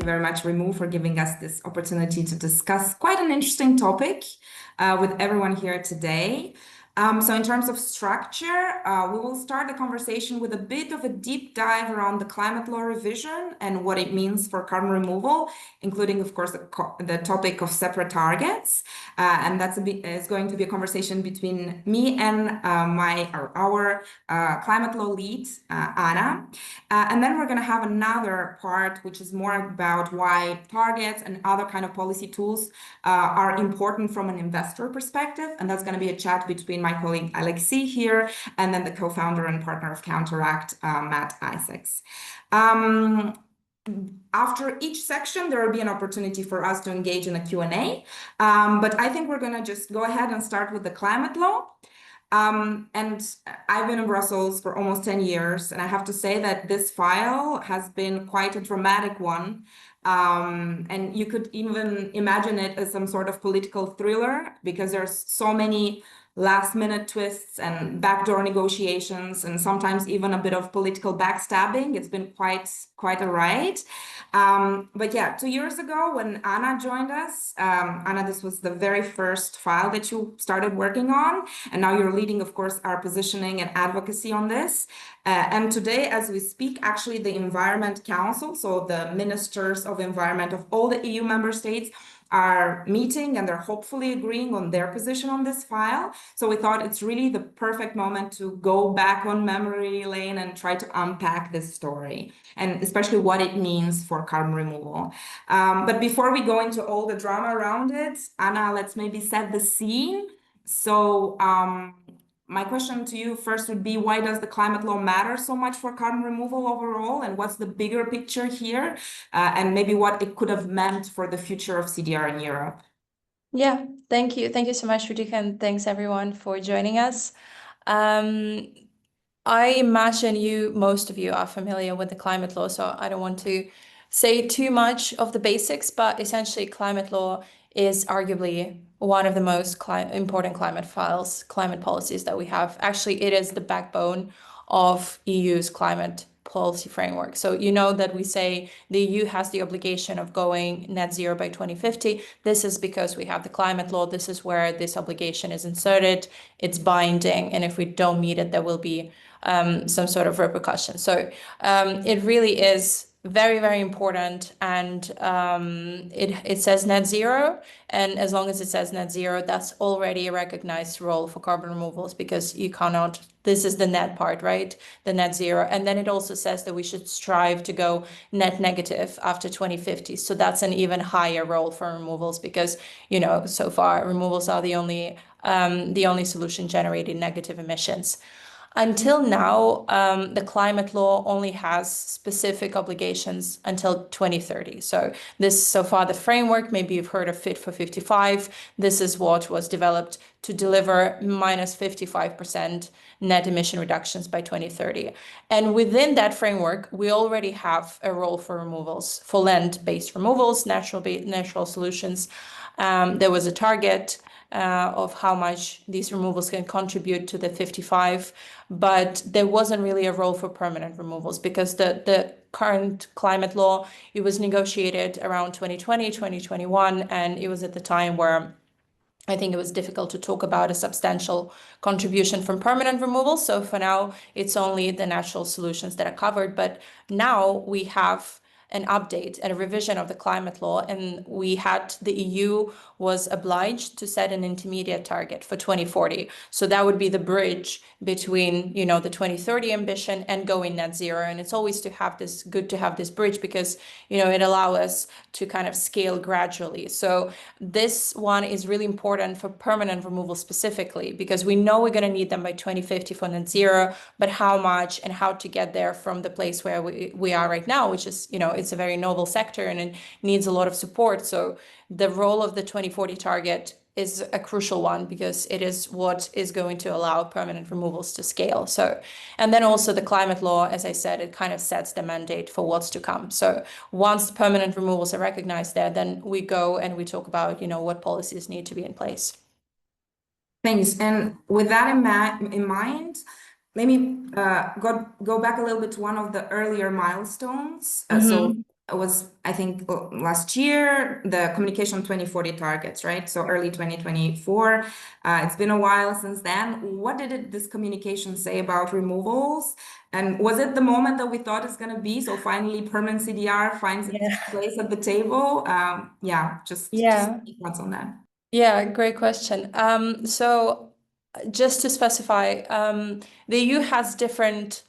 very much, Remove, for giving us this opportunity to discuss quite an interesting topic with everyone here today. So in terms of structure, we will start the conversation with a bit of a deep dive around the climate law revision and what it means for carbon removal, including, of course, the topic of separate targets. And is going to be a conversation between me and our climate law lead, Anna. And then we're going to have another part, which is more about why targets and other kind of policy tools are important from an investor perspective. And that's going to be a chat between my colleague Alexis here, and then the co-founder and partner of Counteract, Matt Isaacs. After each section, there will be an opportunity for us to engage in a Q&A. But I think we're going to just go ahead and start with the climate law. And I've been in Brussels for almost 10 years, and I have to say that this file has been quite a dramatic one. And you could even imagine it as some sort of political thriller, because there's so many last-minute twists and backdoor negotiations, and sometimes even a bit of political backstabbing. It's been quite a ride. But yeah, 2 years ago when Anna joined us, Anna, this was the very first file that you started working on, and now you're leading, of course, our positioning and advocacy on this. And today, as we speak, actually the Environment Council, so the ministers of environment of all the EU member states, are meeting, and they're hopefully agreeing on their position on this file. So we thought it's really the perfect moment to go back on memory lane and try to unpack this story, and especially what it means for carbon removal. But before we go into all the drama around it, Anna, let's maybe set the scene. So my question to you first would be, why does the climate law matter so much for carbon removal overall? And what's the bigger picture here? And maybe what it could have meant for the future of CDR in Europe? Yeah, thank you. Thank you so much, Rodica, and thanks everyone for joining us. I imagine most of you are familiar with the climate law, so I don't want to say too much of the basics, but essentially climate law is arguably one of the most important climate policies that we have. Actually, it is the backbone of EU's climate policy framework. So you know that we say the EU has the obligation of going net zero by 2050. This is because we have the climate law. This is where this obligation is inserted. It's binding, and if we don't meet it, there will be some sort of repercussion. So it really is very, very important, and it says net zero, and as long as it says net zero, that's already a recognized role for carbon removals, because you cannot, this is the net part, right? The net zero. And then it also says that we should strive to go net negative after 2050. So that's an even higher role for removals, because, you know, so far removals are the only solution generating negative emissions. Until now, the climate law only has specific obligations until 2030. So far the framework, maybe you've heard of Fit for 55. This is what was developed to deliver minus 55% net emission reductions by 2030. And within that framework, we already have a role for removals, for land-based removals, natural solutions. There was a target of how much these removals can contribute to the 55, but there wasn't really a role for permanent removals, because the current climate law, it was negotiated around 2020, 2021, and it was at the time where I think it was difficult to talk about a substantial contribution from permanent removals. So for now, it's only the natural solutions that are covered. But now we have an update and a revision of the climate law, and the EU was obliged to set an intermediate target for 2040. So that would be the bridge between, you know, the 2030 ambition and going net zero. And it's always good to have this bridge, because, you know, it allows us to kind of scale gradually. So this one is really important for permanent removal specifically, because we know we're going to need them by 2050 for net zero, but how much and how to get there from the place where we are right now, which is, you know, it's a very noble sector and it needs a lot of support. So the role of the 2040 target is a crucial one, because it is what is going to allow permanent removals to scale. So, and then also the climate law, as I said, it kind of sets the mandate for what's to come. So once permanent removals are recognized there, then we go and we talk about, you know, what policies need to be in place. Thanks. And with that in mind, let me go back a little bit to one of the earlier milestones. So was, I think, last year, the communication 2040 targets, right? So early 2024. It's been a while since then. What did this communication say about removals? And was it the moment that we thought it's going to be? So finally, permanent CDR finds its Yeah. place at the table. Yeah, just Yeah. thoughts on that. Yeah, great question. So just to specify, the EU has different,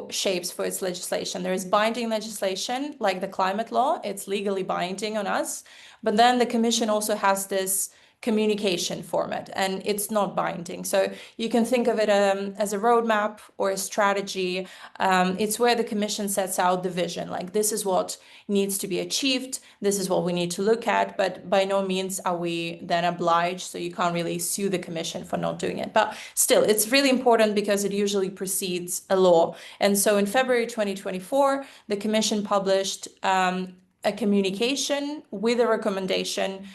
shapes for its legislation. There is binding legislation, like the climate law, it's legally binding on us. But then the Commission also has this communication format, and it's not binding. So you can think of it as a roadmap or a strategy. It's where the Commission sets out the vision, like this is what needs to be achieved, this is what we need to look at, but by no means are we then obliged, so you can't really sue the Commission for not doing it. But still, it's really important because it usually precedes a law. And so in February 2024, the Commission published a communication with a recommendation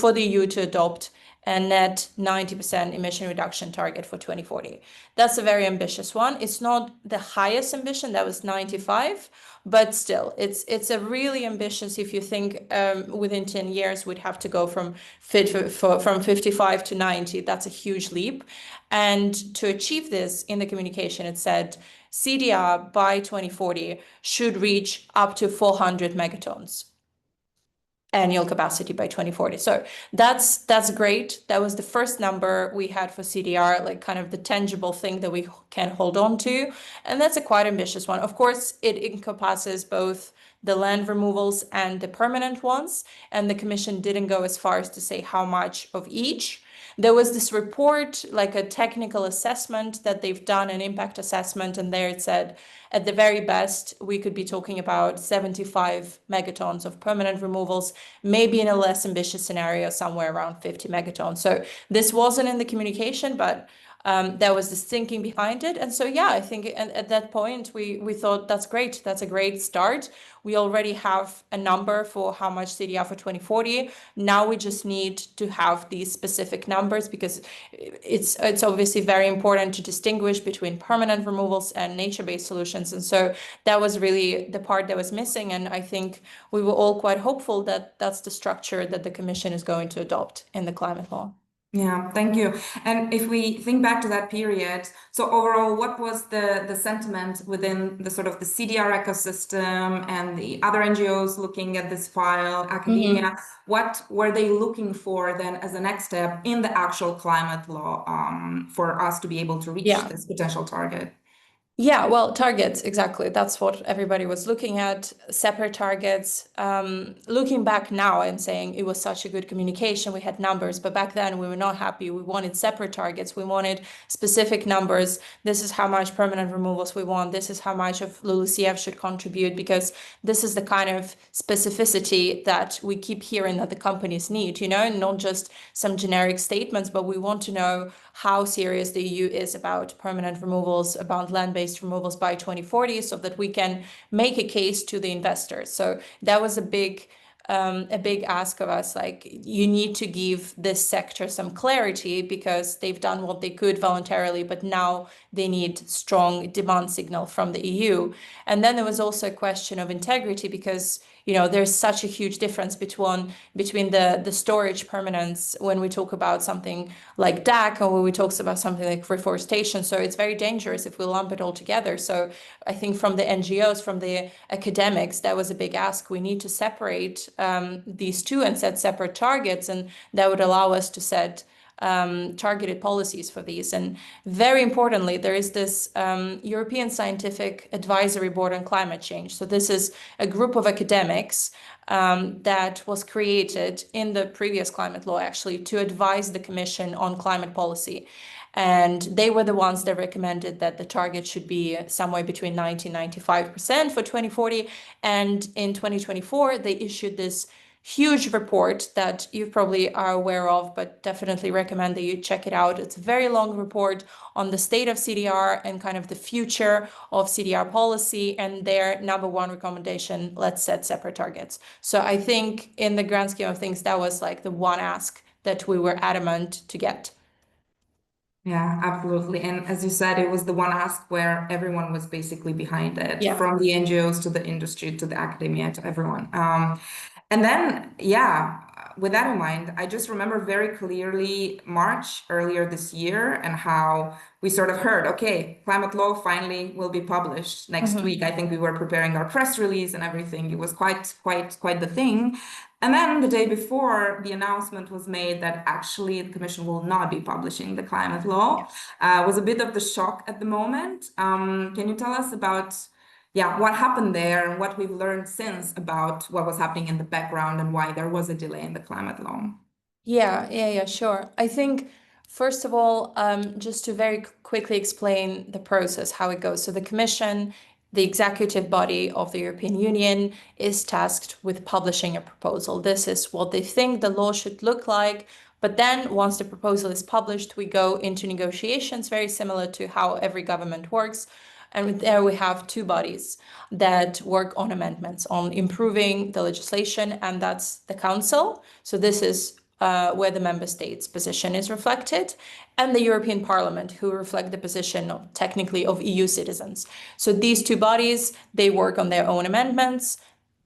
for the EU to adopt a net 90% emission reduction target for 2040. That's a very ambitious one. It's not the highest ambition, that was 95, but still, it's a really ambitious. If you think within 10 years we'd have to go from 55 to 90, that's a huge leap. And to achieve this, in the communication, it said CDR by 2040 should reach up to 400 megatons annual capacity by 2040. So that's great. That was the first number we had for CDR, like kind of the tangible thing that we can hold on to. And that's a quite ambitious one. Of course, it encompasses both the land removals and the permanent ones. And the Commission didn't go as far as to say how much of each. There was this report, like a technical assessment that they've done, an impact assessment, and there it said at the very best, we could be talking about 75 megatons of permanent removals, maybe in a less ambitious scenario, somewhere around 50 megatons. So this wasn't in the communication, but there was this thinking behind it. And so, yeah, I think at that point, we thought that's great. That's a great start. We already have a number for how much CDR for 2040. Now we just need to have these specific numbers, because it's obviously very important to distinguish between permanent removals and nature-based solutions. And so that was really the part that was missing. And I think we were all quite hopeful that that's the structure that the Commission is going to adopt in the climate law. Yeah, thank you. And if we think back to that period, so overall, what was the sentiment within the sort of the CDR ecosystem and the other NGOs looking at this file, academia? What were they looking for then as a next step in the actual climate law for us to be able to reach this potential target? Yeah, well, targets, exactly. That's what everybody was looking at, separate targets. Looking back now, I'm saying it was such a good communication. We had numbers, but back then we were not happy. We wanted separate targets. We wanted specific numbers. This is how much permanent removals we want. This is how much of LULUCF should contribute, because this is the kind of specificity that we keep hearing that the companies need, not just some generic statements, but we want to know how serious the EU is about permanent removals, about land-based removals by 2040, so that we can make a case to the investors. So that was a big ask of us, like, you need to give this sector some clarity, because they've done what they could voluntarily, but now they need strong demand signal from the EU. And then there was also a question of integrity, because there's such a huge difference between the storage permanence when we talk about something like DAC, or when we talk about something like reforestation. So it's very dangerous if we lump it all together. So I think from the NGOs, from the academics, that was a big ask. We need to separate these two and set separate targets, and that would allow us to set targeted policies for these. And very importantly, there is this European Scientific Advisory Board on Climate Change. So this is a group of academics that was created in the previous climate law, actually, to advise the Commission on climate policy. And they were the ones that recommended that the target should be somewhere between 90 and 95% for 2040. And in 2024, they issued this huge report that you probably are aware of, but definitely recommend that you check it out. It's a very long report on the state of CDR and kind of the future of CDR policy, and their number one recommendation, let's set separate targets. So I think in the grand scheme of things, that was like the one ask that we were adamant to get. Yeah, absolutely. And as you said, it was the one ask where everyone was basically behind it, Yeah. from the NGOs to the industry to the academia to everyone. And then, yeah, with that in mind, I just remember very clearly March earlier this year and how we sort of heard, okay, climate law finally will be published next week. I think we were preparing our press release and everything. It was quite the thing. And then the day before, the announcement was made that actually the Commission will not be publishing the climate law. Was a bit of the shock at the moment. Can you tell us about, yeah, what happened there and what we've learned since about what was happening in the background and why there was a delay in the climate law? Yeah, sure. I think, first of all, just to very quickly explain the process, how it goes. So the Commission, the executive body of the European Union, is tasked with publishing a proposal. This is what they think the law should look like. But then once the proposal is published, we go into negotiations, very similar to how every government works. And there we have two bodies that work on amendments, on improving the legislation, and that's the Council. So this is where the member states' position is reflected, and the European Parliament, who reflect the position of, technically, of EU citizens. So these two bodies, they work on their own amendments,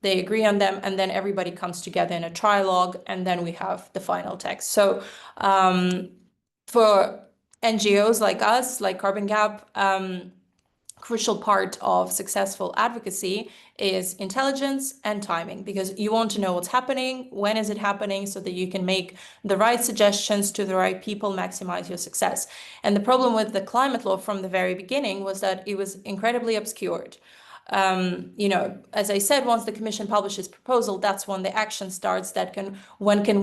they agree on them, and then everybody comes together in a trilogue, and then we have the final text. So for NGOs like us, like Carbon Gap, crucial part of successful advocacy is intelligence and timing, because you want to know what's happening, when is it happening, so that you can make the right suggestions to the right people, maximize your success. And the problem with the climate law from the very beginning was that it was incredibly obscured. As I said, once the Commission publishes proposal, that's when the action starts. When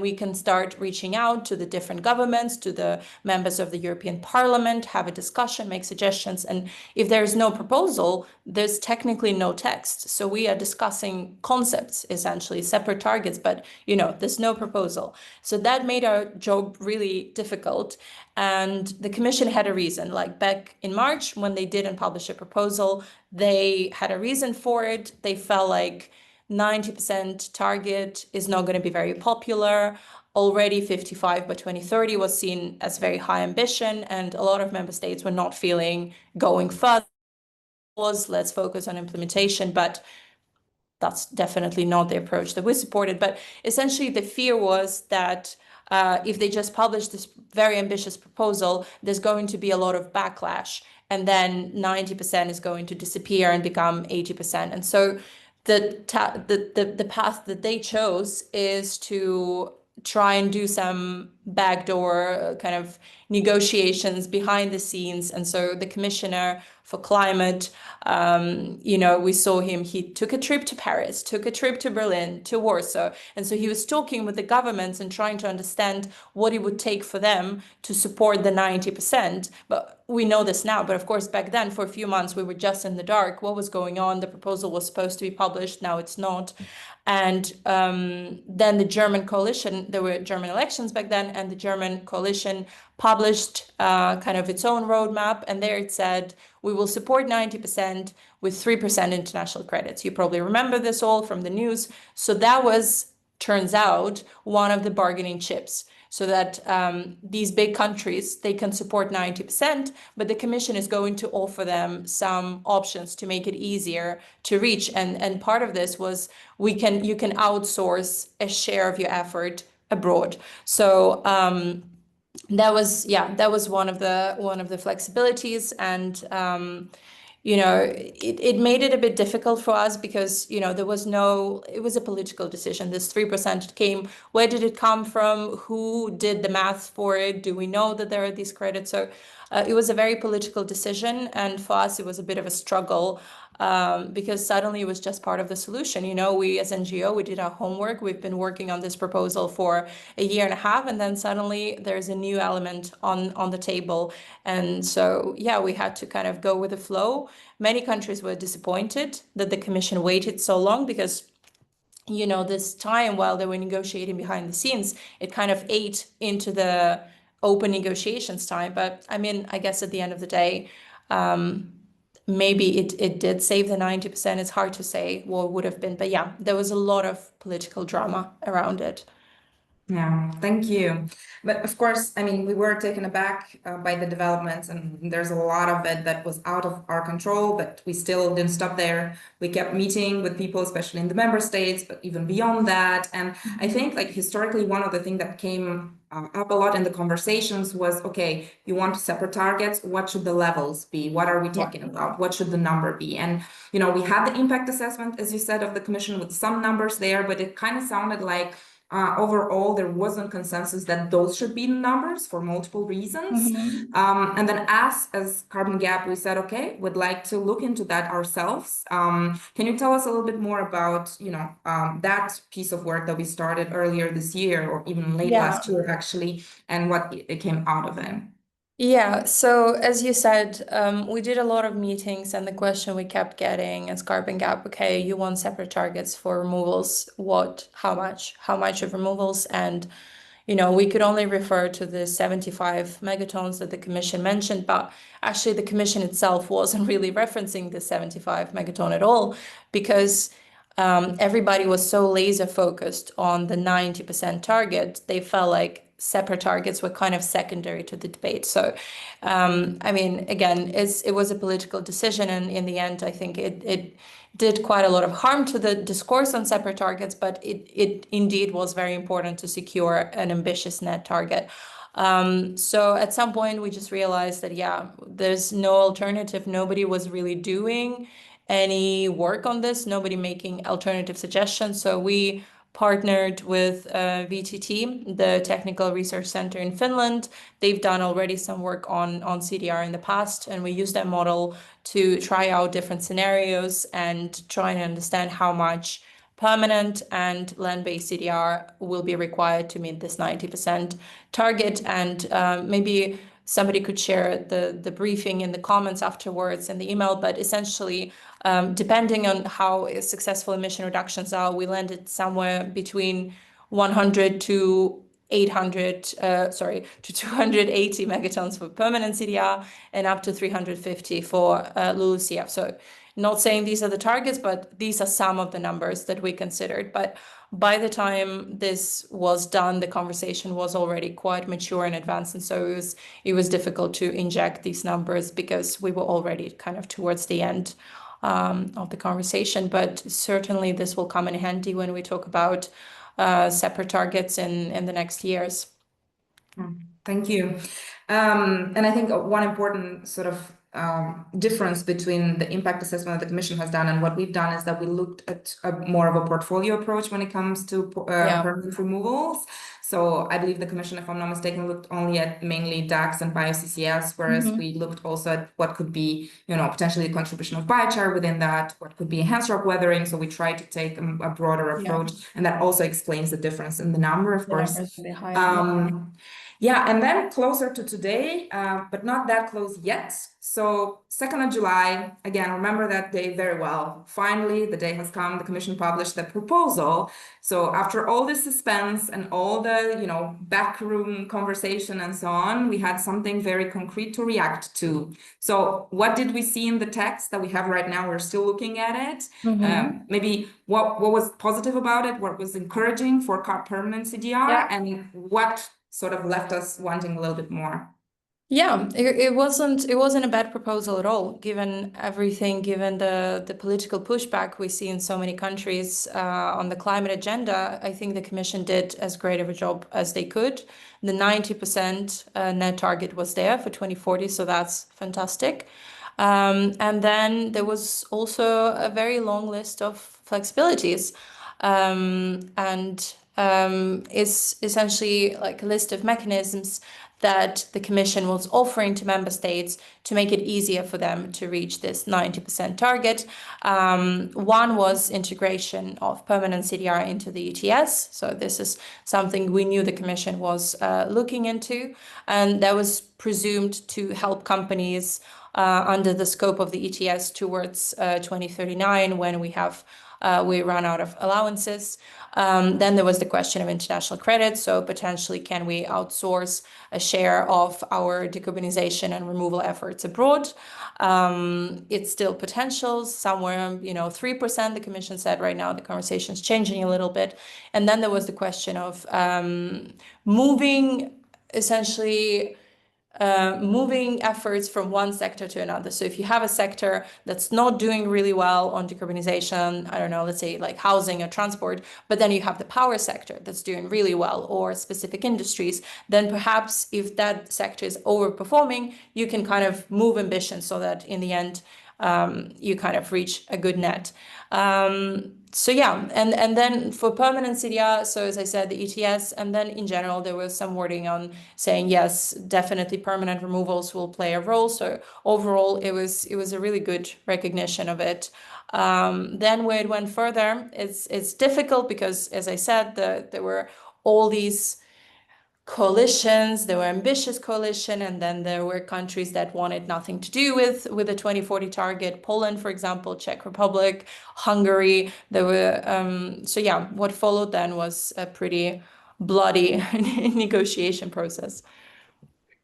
we can start reaching out to the different governments, to the members of the European Parliament, have a discussion, make suggestions. And if there is no proposal, there's technically no text. So we are discussing concepts, essentially separate targets, but there's no proposal. So that made our job really difficult. And the Commission had a reason, like back in March, when they didn't publish a proposal, they had a reason for it. They felt like 90% target is not going to be very popular. Already 55 by 2030 was seen as very high ambition, and a lot of member states were not feeling going further. Let's focus on implementation, but that's definitely not the approach that we supported. But essentially, the fear was that if they just publish this very ambitious proposal, there's going to be a lot of backlash, and then 90% is going to disappear and become 80%. And so the path that they chose is to try and do some backdoor kind of negotiations behind the scenes. And so the commissioner for climate, we saw him, he took a trip to Paris, took a trip to Berlin, to Warsaw. And so he was talking with the governments and trying to understand what it would take for them to support the 90%. But we know this now, but of course, back then, for a few months, we were just in the dark. What was going on? The proposal was supposed to be published. Now it's not. And then the German coalition, there were German elections back then, and the German coalition published kind of its own roadmap. And there it said, we will support 90% with 3% international credits. You probably remember this all from the news. So that was, turns out, one of the bargaining chips, so that these big countries, they can support 90%, but the Commission is going to offer them some options to make it easier to reach. And part of this was you can outsource a share of your effort abroad. So that was one of the flexibilities. And it made it a bit difficult for us because, it was a political decision. This 3% came, where did it come from? Who did the math for it? Do we know that there are these credits? So it was a very political decision. And for us, it was a bit of a struggle because suddenly it was just part of the solution. We as NGO, we did our homework. We've been working on this proposal for a year and a half, and then suddenly there's a new element on the table. And so, we had to kind of go with the flow. Many countries were disappointed that the Commission waited so long because this time while they were negotiating behind the scenes, it kind of ate into the open negotiations time. But I guess at the end of the day, maybe it did save the 90%. It's hard to say what would have been, but there was a lot of political drama around it. Yeah, thank you. But of course, I mean, we were taken aback by the developments, and there's a lot of it that was out of our control, but we still didn't stop there. We kept meeting with people, especially in the member states, but even beyond that. And I think, like, historically, one of the things that came up a lot in the conversations was, okay, you want separate targets. What should the levels be? What are we talking about? What should the number be? And, you know, we had the impact assessment, as you said, of the commission with some numbers there, but it kind of sounded like overall, there wasn't consensus that those should be the numbers for multiple reasons. And then as Carbon Gap, we said, okay, we'd like to look into that ourselves. Can you tell us a little bit more about, you know, that piece of work that we started earlier this year or even late last year, actually, and what it came out of it? Yeah, so as you said, we did a lot of meetings, and the question we kept getting as Carbon Gap, okay, you want separate targets for removals, what, how much of removals? And, you know, we could only refer to the 75 megatons that the Commission mentioned, but actually the Commission itself wasn't really referencing the 75 megaton at all, because everybody was so laser focused on the 90% target, they felt like separate targets were kind of secondary to the debate. So, I mean, again, it was a political decision, and in the end, I think it did quite a lot of harm to the discourse on separate targets, but it indeed was very important to secure an ambitious net target. So at some point, we just realized that, yeah, there's no alternative. Nobody was really doing any work on this, nobody making alternative suggestions. So we partnered with VTT, the Technical Research Center in Finland. They've done already some work on CDR in the past, and we used that model to try out different scenarios and try and understand how much permanent and land-based CDR will be required to meet this 90% target. And maybe somebody could share the briefing in the comments afterwards in the email, but essentially, depending on how successful emission reductions are, we landed somewhere between 100 to 280 megatons for permanent CDR and up to 350 for LULUCF. So not saying these are the targets, but these are some of the numbers that we considered. But by the time this was done, the conversation was already quite mature and advanced. And so it was difficult to inject these numbers because we were already kind of towards the end of the conversation. But certainly this will come in handy when we talk about separate targets in the next years. Thank you. And I think one important sort of difference between the impact assessment that the Commission has done and what we've done is that we looked at more of a portfolio approach when it comes to permanent removals. So I believe the Commission, if I'm not mistaken, looked only at mainly DAX and bio-CCS, whereas we looked also at what could be, you know, potentially the contribution of biochar within that, what could be enhanced rock weathering. So we tried to take a broader approach, and that also explains the difference in the number, of course. Yeah, and then closer to today, but not that close yet. So 2nd of July, again, remember that day very well. Finally, the day has come, the Commission published the proposal. So after all this suspense and all the, you know, backroom conversation and so on, we had something very concrete to react to. So what did we see in the text that we have right now? We're still looking at it. Maybe what was positive about it, what was encouraging for permanent CDR, and what sort of left us wanting a little bit more. Yeah, it wasn't a bad proposal at all, given everything, given the political pushback we see in so many countries on the climate agenda. I think the Commission did as great of a job as they could. The 90% net target was there for 2040, so that's fantastic. And then there was also a very long list of flexibilities, and is essentially like a list of mechanisms that the Commission was offering to member states to make it easier for them to reach this 90% target. One was integration of permanent CDR into the ETS. So this is something we knew the Commission was looking into, and that was presumed to help companies under the scope of the ETS towards 2039, when we have we run out of allowances. Then there was the question of international credit. So potentially, can we outsource a share of our decarbonization and removal efforts abroad? It's still potential, somewhere, 3%, the Commission said. Right now, the conversation is changing a little bit. And then there was the question of moving efforts from one sector to another. So if you have a sector that's not doing really well on decarbonization, I don't know, let's say like housing or transport, but then you have the power sector that's doing really well, or specific industries, then perhaps if that sector is overperforming, you can kind of move ambition so that in the end, you kind of reach a good net. So yeah, and then for permanent CDR, so as I said, the ETS, and then in general, there was some wording on saying, yes, definitely permanent removals will play a role. So overall, it was a really good recognition of it. Then where it went further, it's difficult because, as I said, there were all these coalitions. There were ambitious coalition, and then there were countries that wanted nothing to do with the 2040 target. Poland, for example, Czech Republic, Hungary. There were so yeah. What followed then was a pretty bloody negotiation process.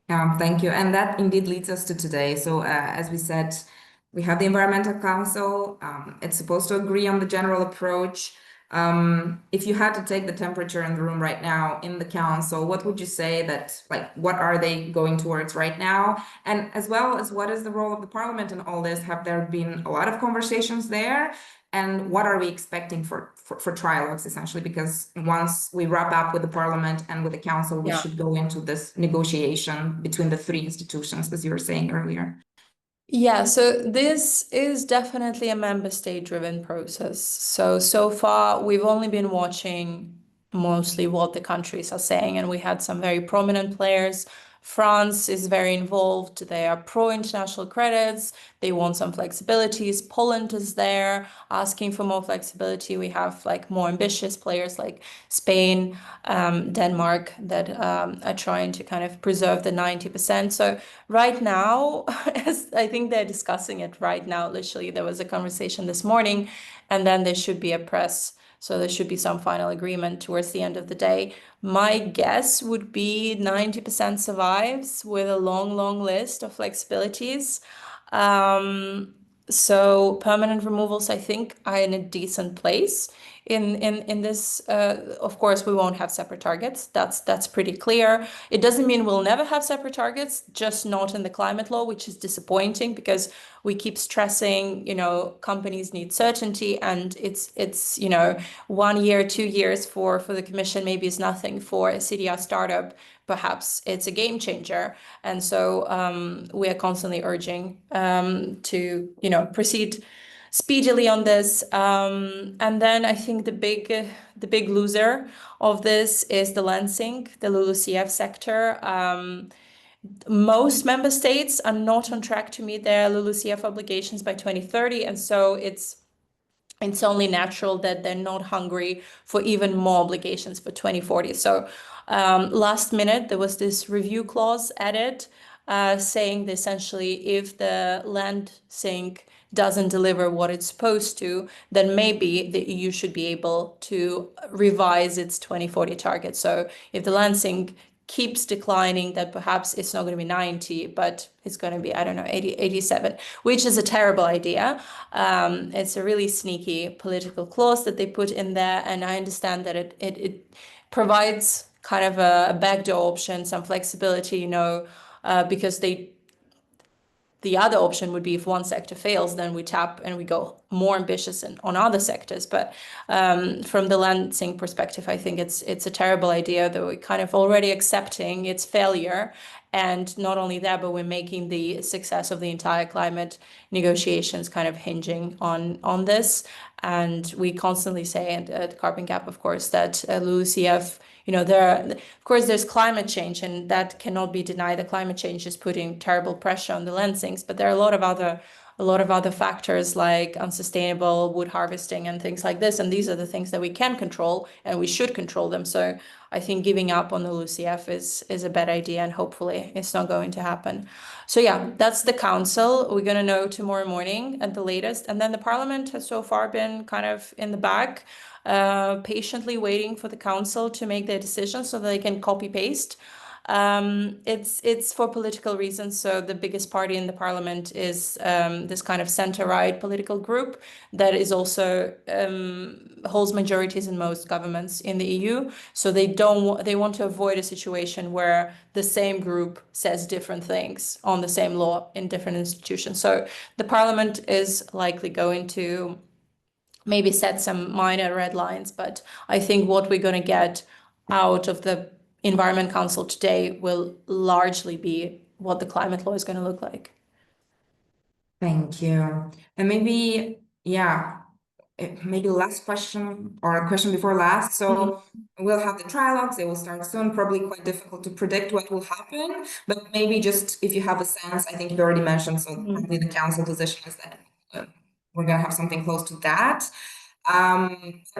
Yeah, thank you. And that indeed leads us to today. So, as we said, we have the Environmental Council. It's supposed to agree on the general approach. If you had to take the temperature in the room right now in the council, what would you say that, like, what are they going towards right now? And as well as what is the role of the parliament in all this? Have there been a lot of conversations there? And what are we expecting for trilogues, essentially? Because once we wrap up with the parliament and with the council, we should go into this negotiation between the three institutions, as you were saying earlier. Yeah, so this is definitely a member state driven process. So far, we've only been watching mostly what the countries are saying, and we had some very prominent players. France is very involved. They are pro international credits. They want some flexibilities. Poland is there asking for more flexibility. We have like more ambitious players like Spain, Denmark that are trying to kind of preserve the 90%. So right now, as I think they're discussing it right now, literally, there was a conversation this morning, and then there should be a press. So there should be some final agreement towards the end of the day. My guess would be 90% survives with a long, long list of flexibilities. So permanent removals, I think, are in a decent place in this. Of course, we won't have separate targets. That's pretty clear. It doesn't mean we'll never have separate targets, just not in the climate law, which is disappointing because we keep stressing, companies need certainty, and it's 1 year, 2 years for the Commission maybe is nothing. For a CDR startup, perhaps it's a game changer. And so we are constantly urging to proceed speedily on this. And then I think the big loser of this is the Lansing, the LULUCF sector. Most member states are not on track to meet their LULUCF obligations by 2030, and so it's only natural that they're not hungry for even more obligations for 2040. So last minute, there was this review clause added saying that essentially if the land sink doesn't deliver what it's supposed to, then maybe the EU should be able to revise its 2040 target. So if the land sink keeps declining, that perhaps it's not going to be 90, but it's going to be, I don't know, 80, 87, which is a terrible idea. It's a really sneaky political clause that they put in there. And I understand that it provides kind of a backdoor option, some flexibility, because the other option would be if one sector fails, then we tap and we go more ambitious on other sectors. But from the land sink perspective, I think it's a terrible idea that we're kind of already accepting its failure. And not only that, but we're making the success of the entire climate negotiations kind of hinging on this. And we constantly say at Carbon Gap, of course, that LULUCF, of course, there's climate change, and that cannot be denied. The climate change is putting terrible pressure on the land sinks, but there are a lot of other a lot of other factors like unsustainable wood harvesting and things like this. And these are the things that we can control and we should control them. So I think giving up on the LULUCF is a bad idea, and hopefully it's not going to happen. So yeah, that's the council. We're going to know tomorrow morning at the latest. And then the parliament has so far been kind of in the back, patiently waiting for the council to make their decision so they can copy paste. It's for political reasons. So the biggest party in the parliament is this kind of center-right political group that is also holds majorities in most governments in the EU. So they want to avoid a situation where the same group says different things on the same law in different institutions. So the parliament is likely going to maybe set some minor red lines, but I think what we're going to get out of the Environment Council today will largely be what the climate law is going to look like. Thank you. And maybe, yeah, maybe last question or a question before last. So we'll have the trilogues, they will start soon, probably quite difficult to predict what will happen, but maybe just if you have a sense, I think you already mentioned, so probably the council position is that we're going to have something close to that.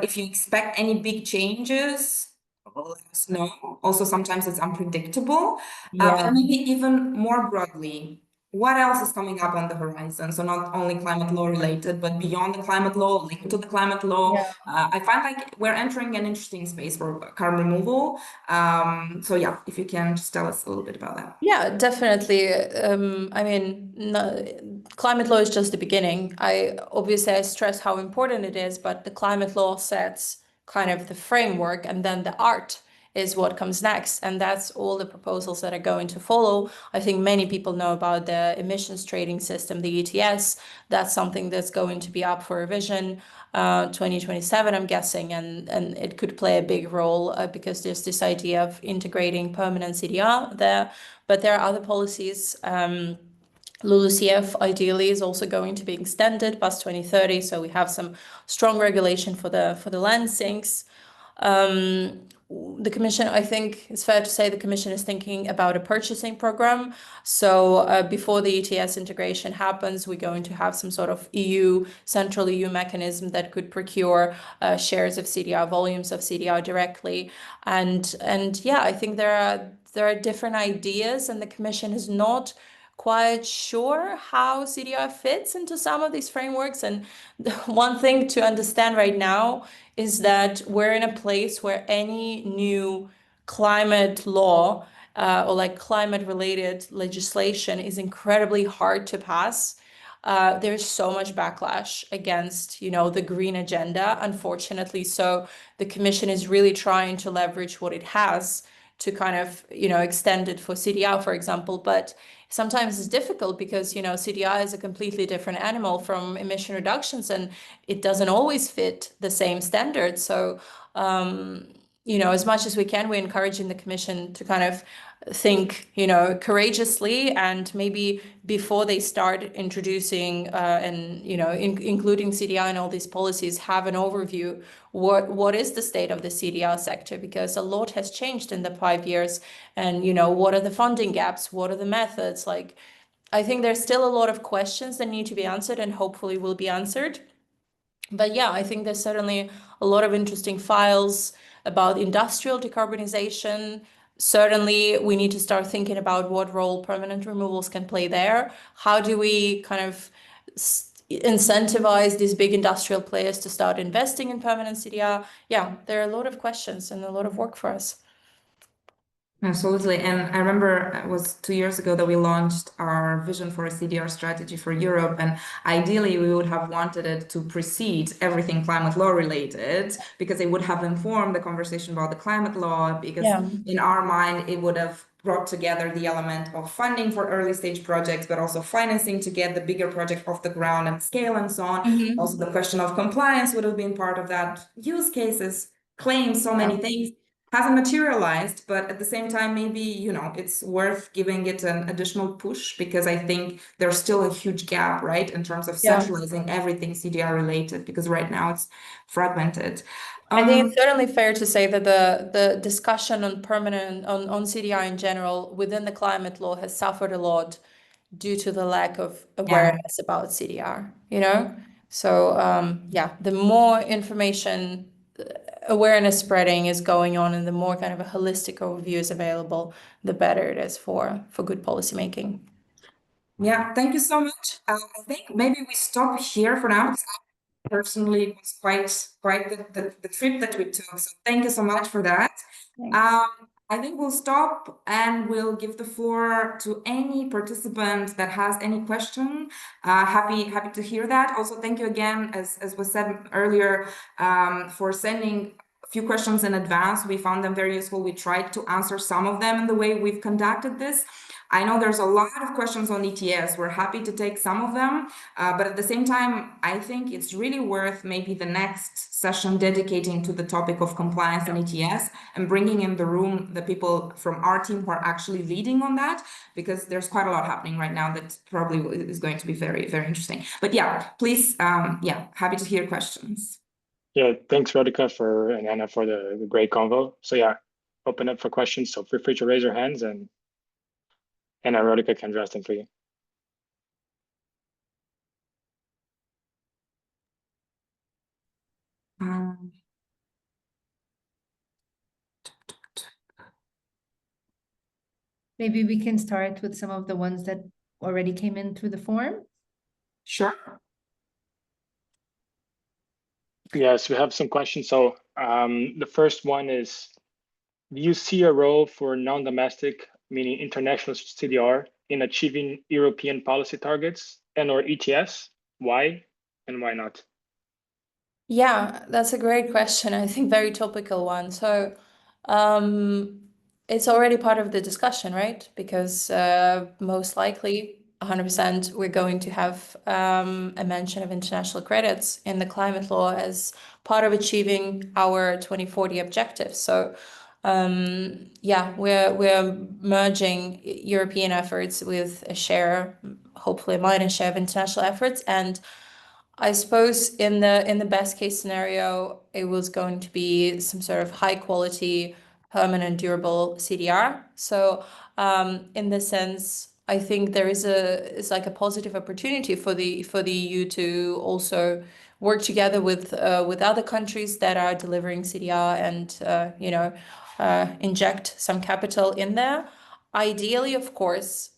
If you expect any big changes, let us know. Also, sometimes it's unpredictable. Yeah. And maybe even more broadly, what else is coming up on the horizon? So not only climate law related, but beyond the climate law, linked to the climate law. Yeah. I find like we're entering an interesting space for carbon removal. So yeah, if you can just tell us a little bit about that. Yeah, definitely. I mean, climate law is just the beginning. I stress how important it is, but the climate law sets kind of the framework, and then the art is what comes next. And that's all the proposals that are going to follow. I think many people know about the emissions trading system, the ETS. That's something that's going to be up for revision 2027, I'm guessing, and it could play a big role because there's this idea of integrating permanent CDR there. But there are other policies. LULUCF ideally is also going to be extended past 2030, so we have some strong regulation for the land sinks. The Commission, I think it's fair to say the Commission is thinking about a purchasing program. So before the ETS integration happens, we're going to have some sort of central EU mechanism that could procure shares of CDR, volumes of CDR directly. And yeah, I think there are different ideas, and the Commission is not quite sure how CDR fits into some of these frameworks. And one thing to understand right now is that we're in a place where any new climate law or like climate related legislation is incredibly hard to pass. There's so much backlash against, the green agenda, unfortunately. So the Commission is really trying to leverage what it has to kind of, extend it for CDR, for example. But sometimes it's difficult because, CDR is a completely different animal from emission reductions, and it doesn't always fit the same standards. So, as much as we can, we're encouraging the Commission to kind of think, courageously, and maybe before they start introducing including CDR in all these policies, have an overview. What is the state of the CDR sector? Because a lot has changed in the 5 years, and what are the funding gaps? What are the methods? Like, I think there's still a lot of questions that need to be answered, and hopefully will be answered. But yeah, I think there's certainly a lot of interesting files about industrial decarbonization. Certainly, we need to start thinking about what role permanent removals can play there. How do we kind of incentivize these big industrial players to start investing in permanent CDR? Yeah, there are a lot of questions and a lot of work for us. Absolutely. And I remember it was 2 years ago that we launched our vision for a CDR strategy for Europe. And ideally, we would have wanted it to precede everything climate law related, because it would have informed the conversation about the climate law, because in our mind, it would have brought together the element of funding for early stage projects, but also financing to get the bigger project off the ground and scale and so on. Also, the question of compliance would have been part of that. Use cases, claims, so many things. Hasn't materialized, but at the same time, maybe, it's worth giving it an additional push, because I think there's still a huge gap, right, in terms of centralizing everything CDR related, because right now it's fragmented. I think it's certainly fair to say that the discussion on CDR in general within the climate law has suffered a lot due to the lack of awareness about CDR, you know? So yeah, the more information awareness spreading is going on and the more kind of a holistic overview is available, the better it is for good policy making. Yeah, thank you so much. I think maybe we stop here for now, because personally it was quite the trip that we took. So thank you so much for that. I think we'll stop and we'll give the floor to any participant that has any question. Happy to hear that. Also, thank you again, as was said earlier, for sending a few questions in advance. We found them very useful. We tried to answer some of them in the way we've conducted this. I know there's a lot of questions on ETS. We're happy to take some of them, but at the same time, I think it's really worth maybe the next session dedicating to the topic of compliance and ETS and bringing in the room the people from our team who are actually leading on that, because there's quite a lot happening right now that probably is going to be very, very interesting. But yeah, please, yeah, happy to hear questions. Yeah, thanks Rodica and Anna for the great convo. So yeah, open up for questions. So feel free to raise your hands and Rodica can address them for you. Maybe we can start with some of the ones that already came in through the form. Sure. Yes, we have some questions. So the first one is, do you see a role for non-domestic, meaning international CDR, in achieving European policy targets and/or ETS? Why and why not? Yeah, that's a great question. I think very topical one. So it's already part of the discussion, right? Because most likely 100% we're going to have a mention of international credits in the climate law as part of achieving our 2040 objectives. So yeah, we're merging European efforts with a share, hopefully a minor share of international efforts. And I suppose in the best case scenario, it was going to be some sort of high quality, permanent, durable CDR. So in this sense, I think there is it's like a positive opportunity for the EU to also work together with other countries that are delivering CDR and you know, inject some capital in there. Ideally, of course,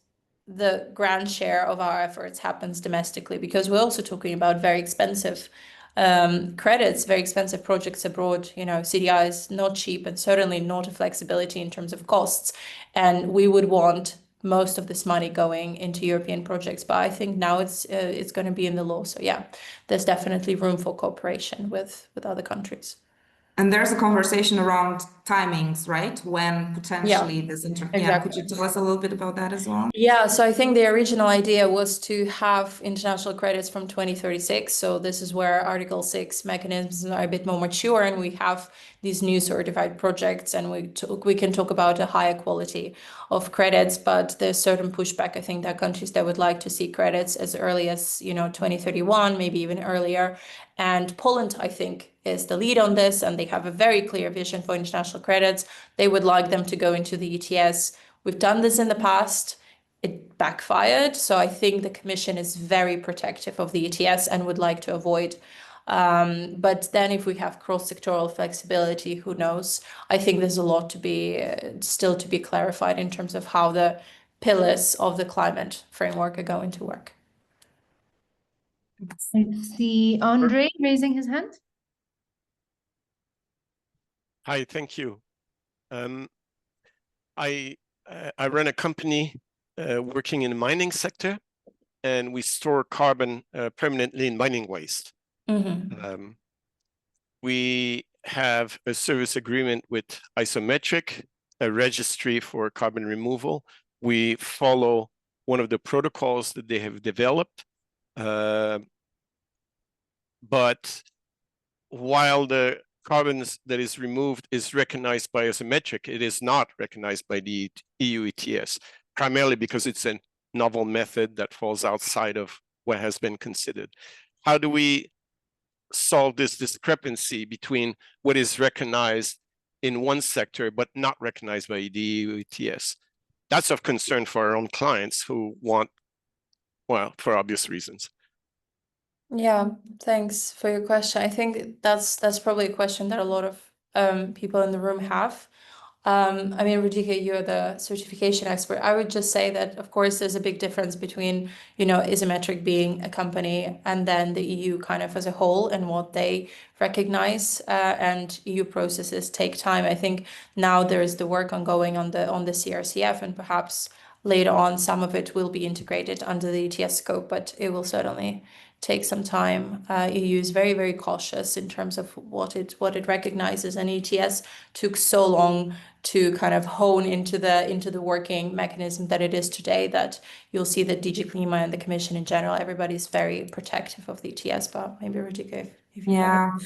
the grand share of our efforts happens domestically, because we're also talking about very expensive credits, very expensive projects abroad. You know, CDI is not cheap and certainly not a flexibility in terms of costs. And we would want most of this money going into European projects. But I think now it's going to be in the law. So yeah, there's definitely room for cooperation with other countries. And there's a conversation around timings, right? When potentially this exactly. Yeah, could you tell us a little bit about that as well? Yeah, so I think the original idea was to have international credits from 2036. So this is where Article 6 mechanisms are a bit more mature, and we have these new certified projects, and we can talk about a higher quality of credits. But there's certain pushback. I think there are countries that would like to see credits as early as 2031, maybe even earlier. And Poland, I think, is the lead on this, and they have a very clear vision for international credits. They would like them to go into the ETS. We've done this in the past. It backfired. So I think the Commission is very protective of the ETS and would like to avoid. But then if we have cross-sectoral flexibility, who knows? I think there's a lot to be still to be clarified in terms of how the pillars of the climate framework are going to work. I see Andre raising his hand. Hi, thank you. I run a company working in the mining sector, and we store carbon permanently in mining waste. Mm-hmm. We have a service agreement with Isometric, a registry for carbon removal. We follow one of the protocols that they have developed. But while the carbons that is removed is recognized by Isometric, it is not recognized by the EU ETS, primarily because it's a novel method that falls outside of what has been considered. How do we solve this discrepancy between what is recognized in one sector but not recognized by the EU ETS? That's of concern for our own clients who want well, for obvious reasons. Yeah, thanks for your question. I think that's probably a question that a lot of people in the room have. I mean, Rodica, you're the certification expert. I would just say that, of course, there's a big difference between, Isometric being a company and then the EU kind of as a whole and what they recognize. And EU processes take time. I think now there is the work ongoing on the CRCF, and perhaps later on some of it will be integrated under the ETS scope, but it will certainly take some time. EU is very, very cautious in terms of what it recognizes, and ETS took so long to kind of hone into the working mechanism that it is today, that you'll see that DG Klima and the Commission in general, everybody's very protective of the ETS. But maybe Rodica, if you Yeah,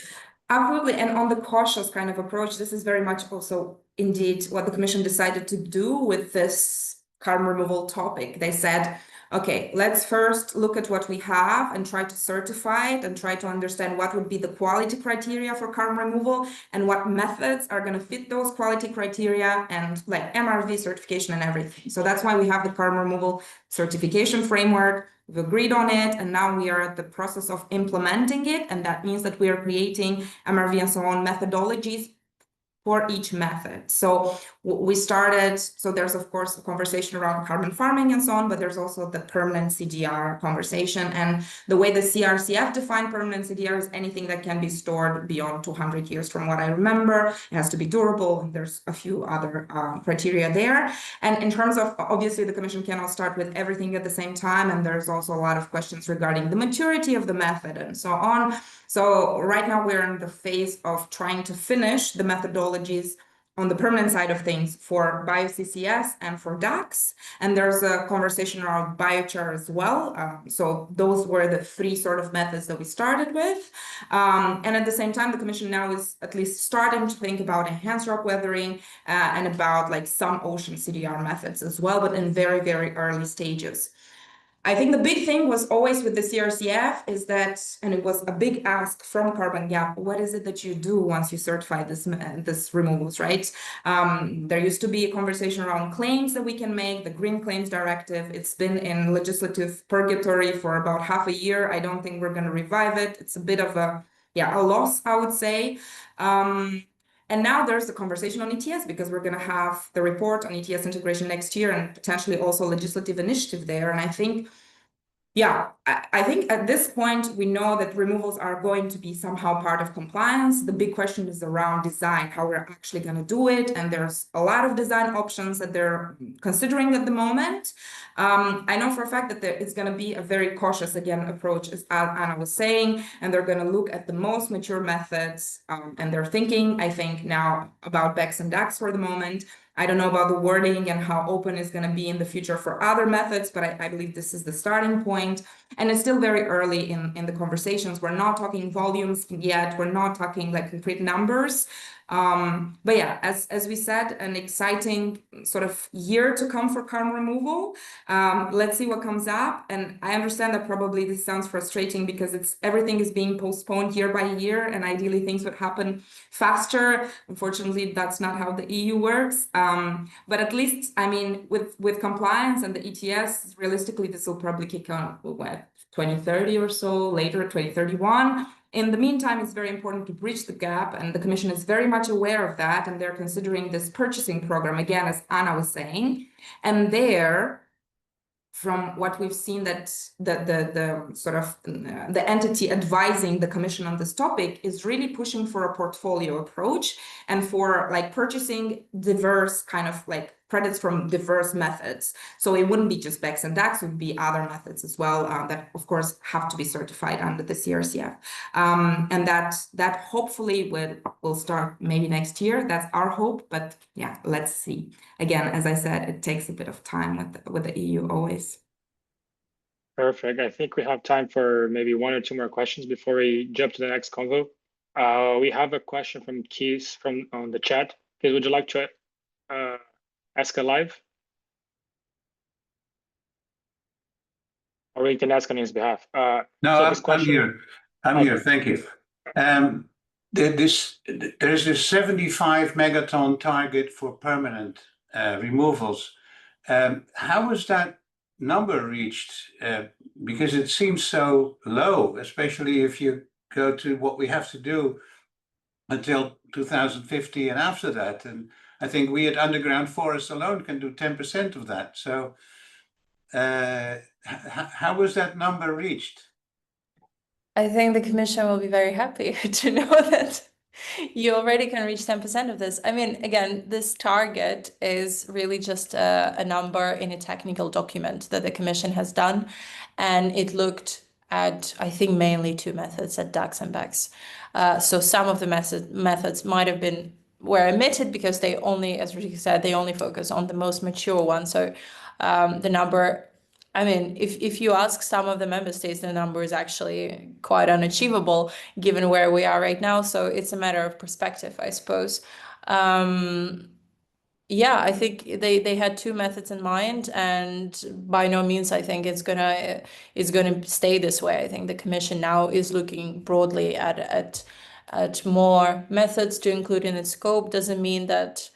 absolutely. And on the cautious kind of approach, this is very much also indeed what the Commission decided to do with this carbon removal topic. They said, okay, let's first look at what we have and try to certify it and try to understand what would be the quality criteria for carbon removal and what methods are going to fit those quality criteria, and like MRV certification and everything. So that's why we have the carbon removal certification framework. We've agreed on it, and now we are at the process of implementing it. And that means that we are creating MRV and so on methodologies for each method. So we started, so there's of course a conversation around carbon farming and so on, but there's also the permanent CDR conversation. And the way the CRCF defined permanent CDR is anything that can be stored beyond 200 years from what I remember. It has to be durable, and there's a few other criteria there. And in terms of, obviously the Commission cannot start with everything at the same time, and there's also a lot of questions regarding the maturity of the method and so on. So right now we're in the phase of trying to finish the methodologies on the permanent side of things for bio-CCS and for DAX. And there's a conversation around biochar as well. So those were the three sort of methods that we started with. And at the same time, the Commission now is at least starting to think about enhanced rock weathering and about like some ocean CDR methods as well, but in very, very early stages. I think the big thing was always with the CRCF is that, and it was a big ask from Carbon Gap, what is it that you do once you certify this removals, right? There used to be a conversation around claims that we can make, the Green Claims Directive. It's been in legislative purgatory for about half a year. I don't think we're going to revive it. It's a bit of a loss, I would say. And now there's the conversation on ETS, because we're going to have the report on ETS integration next year and potentially also legislative initiative there. And I think, I think at this point, we know that removals are going to be somehow part of compliance. The big question is around design, how we're actually going to do it. And there's a lot of design options that they're considering at the moment. I know for a fact that it's going to be a very cautious, again, approach, as Anna was saying, and they're going to look at the most mature methods. And they're thinking, I think, now about BECS and DAX for the moment. I don't know about the wording and how open it's going to be in the future for other methods, but I believe this is the starting point. And it's still very early in the conversations. We're not talking volumes yet. We're not talking like concrete numbers. But yeah, as we said, an exciting sort of year to come for carbon removal. Let's see what comes up. And I understand that probably this sounds frustrating because everything is being postponed year by year, and ideally things would happen faster. Unfortunately, that's not how the EU works. But at least, I mean, with compliance and the ETS, realistically, this will probably kick on with 2030 or so, later 2031. In the meantime, it's very important to bridge the gap, and the Commission is very much aware of that, and they're considering this purchasing program, again, as Anna was saying. And there, from what we've seen, that the sort of the entity advising the Commission on this topic is really pushing for a portfolio approach and for like purchasing diverse kind of like credits from diverse methods. So it wouldn't be just BECS and DAX, it would be other methods as well that of course have to be certified under the CRCF. And that hopefully will start maybe next year. That's our hope, but yeah, let's see. Again, as I said, it takes a bit of time with the EU always. Perfect. I think we have time for maybe one or two more questions before we jump to the next convo. We have a question from Keith on the chat. Keith, would you like to ask it live? Or we can ask on his behalf. No, I'm here. I'm here. Thank you. There's this 75 megaton target for permanent removals. How is that number reached? Because it seems so low, especially if you go to what we have to do until 2050 and after that. And I think we at Underground Forest alone can do 10% of that. So how was that number reached? I think the Commission will be very happy to know that you already can reach 10% of this. I mean, again, this target is really just a number in a technical document that the Commission has done. And it looked at, I think, mainly two methods, at DAX and BEX. So some of the methods might have were omitted because they only, as Rodica said, they only focus on the most mature one. So the number, I mean, if you ask some of the member states, the number is actually quite unachievable given where we are right now. So it's a matter of perspective, I suppose. Yeah, I think they had two methods in mind, and by no means I think it's gonna stay this way. I think the Commission now is looking broadly at more methods to include in its scope. Doesn't mean that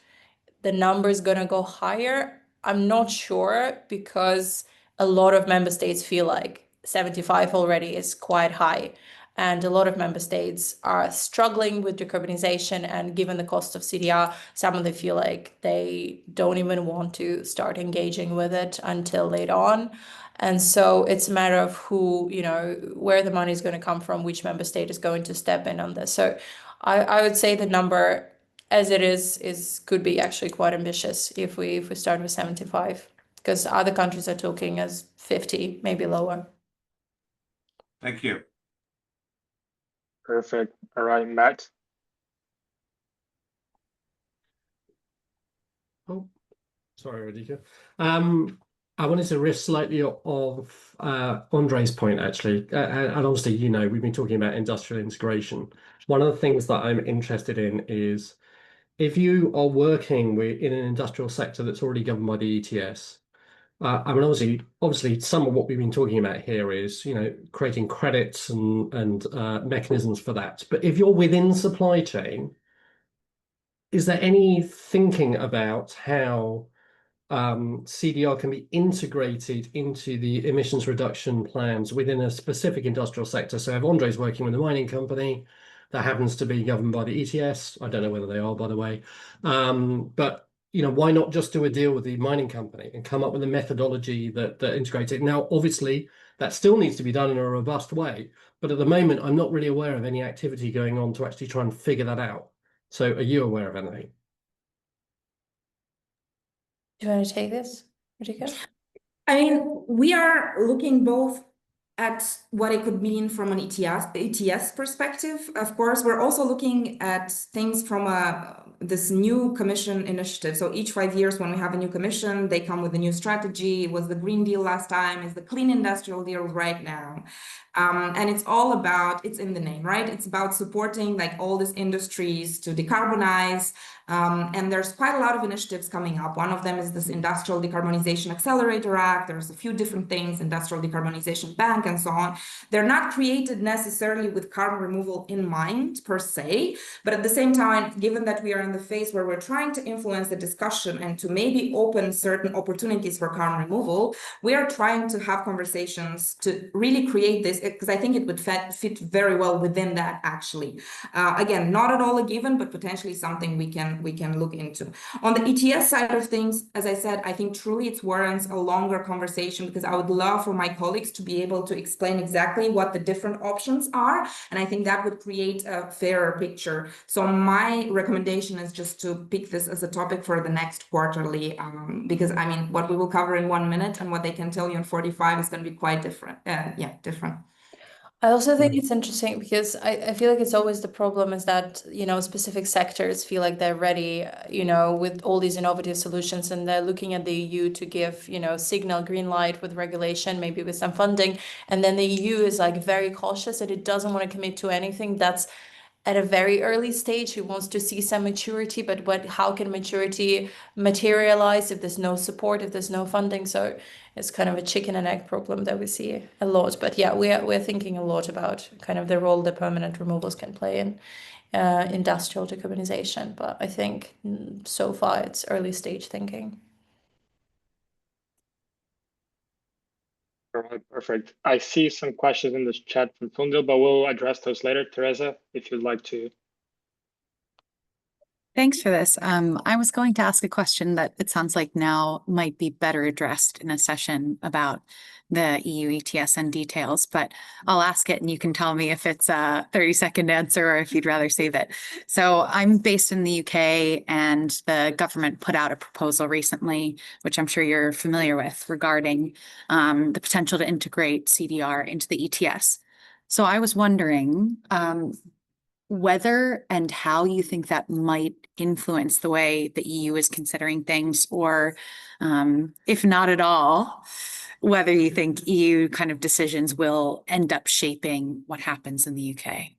the number is going to go higher. I'm not sure, because a lot of member states feel like 75 already is quite high. And a lot of member states are struggling with decarbonization. And given the cost of CDR, some of them feel like they don't even want to start engaging with it until later on. And so it's a matter of who, where the money is going to come from, which member state is going to step in on this. So I would say the number as it is could be actually quite ambitious if we start with 75, because other countries are talking as 50, maybe lower. Thank you. Perfect. All right, Matt. Oh, sorry, Rodica. I wanted to riff slightly off Andre's point, actually. And honestly, we've been talking about industrial integration. One of the things that I'm interested in is, if you are working in an industrial sector that's already governed by the ETS, I mean, obviously, some of what we've been talking about here is, creating credits and mechanisms for that. But if you're within supply chain, is there any thinking about how CDR can be integrated into the emissions reduction plans within a specific industrial sector? So if Andre's working with a mining company that happens to be governed by the ETS, I don't know whether they are, by the way, but why not just do a deal with the mining company and come up with a methodology that integrates it? Now, obviously, that still needs to be done in a robust way, but at the moment, I'm not really aware of any activity going on to actually try and figure that out. So are you aware of anything? Do you want to take this, Rodica? I mean, we are looking both at what it could mean from an ETS perspective. Of course, we're also looking at things from this new commission initiative. So each 5 years when we have a new commission, they come with a new strategy. It was the Green Deal last time, is the Clean Industrial Deal right now. And it's all about, it's in the name, right? It's about supporting like all these industries to decarbonize. And there's quite a lot of initiatives coming up. One of them is this Industrial Decarbonization Accelerator Act. There's a few different things, Industrial Decarbonization Bank and so on. They're not created necessarily with carbon removal in mind per se, but at the same time, given that we are in the phase where we're trying to influence the discussion and to maybe open certain opportunities for carbon removal, we are trying to have conversations to really create this, because I think it would fit very well within that actually. Again, not at all a given, but potentially something we can look into. On the ETS side of things, as I said, I think truly it warrants a longer conversation, because I would love for my colleagues to be able to explain exactly what the different options are. And I think that would create a fairer picture. So my recommendation is just to pick this as a topic for the next quarterly, because I mean, what we will cover in 1 minute and what they can tell you in 45 is going to be quite different. Different. I also think it's interesting because I feel like it's always the problem is that, specific sectors feel like they're ready, with all these innovative solutions, and they're looking at the EU to give, signal green light with regulation, maybe with some funding. And then the EU is like very cautious and it doesn't want to commit to anything that's at a very early stage. It wants to see some maturity, but how can maturity materialize if there's no support, if there's no funding? So it's kind of a chicken and egg problem that we see a lot. But yeah, we're thinking a lot about kind of the role that permanent removals can play in industrial decarbonization. But I think so far it's early stage thinking. All right, perfect. I see some questions in the chat from Fundil, but we'll address those later. Teresa, if you'd like to. Thanks for this. I was going to ask a question that it sounds like now might be better addressed in a session about the EU ETS and details, but I'll ask it and you can tell me if it's a 30-second answer or if you'd rather save it. So I'm based in the UK and the government put out a proposal recently, which I'm sure you're familiar with, regarding the potential to integrate CDR into the ETS. So I was wondering, whether and how you think that might influence the way the EU is considering things, or if not at all, whether you think EU kind of decisions will end up shaping what happens in the UK.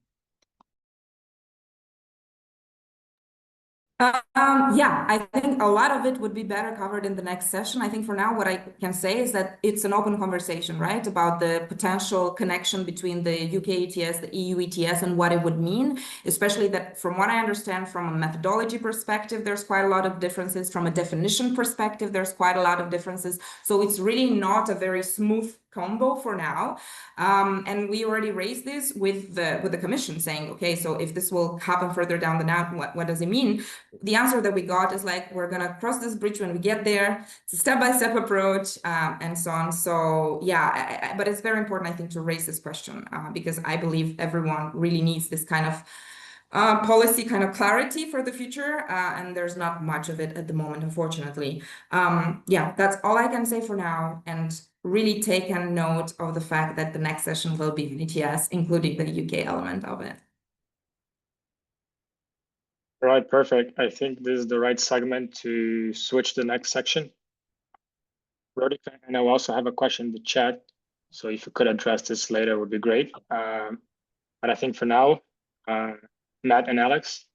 Yeah, I think a lot of it would be better covered in the next session. I think for now, what I can say is that it's an open conversation, right? About the potential connection between the UK ETS, the EU ETS, and what it would mean, especially that from what I understand from a methodology perspective, there's quite a lot of differences. From a definition perspective, there's quite a lot of differences. So it's really not a very smooth combo for now. And we already raised this with the commission saying, okay, so if this will happen further down the line, what does it mean? The answer that we got is like, we're gonna cross this bridge when we get there. It's a step-by-step approach, and so on. So yeah, but it's very important, I think, to raise this question because I believe everyone really needs this kind of policy kind of clarity for the future, and there's not much of it at the moment, unfortunately. Yeah, that's all I can say for now, and really take a note of the fact that the next session will be ETS, including the UK element of it. All right, perfect. I think this is the right segment to switch to the next section. Rodica, and I also have a question in the chat, so if you could address this later would be great. But I think for now, Matt and Alex.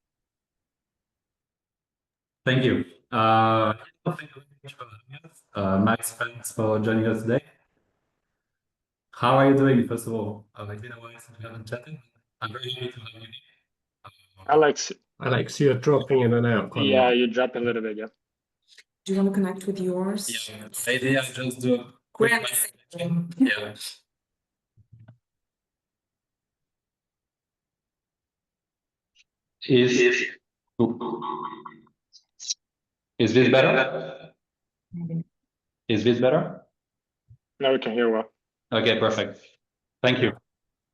Thank you. Thank you very much for having us. Max, thanks for joining us today. How are you doing, first of all? It's been a while since we haven't chatted. I'm very happy to have you here. Alex, you're dropping in and out quite a yeah, lot. you drop a little bit, yeah. Do you want to connect with yours? Yeah, maybe I just do a quick yeah. Is this better? Is this better? Now we can hear well. Okay, perfect. Thank you.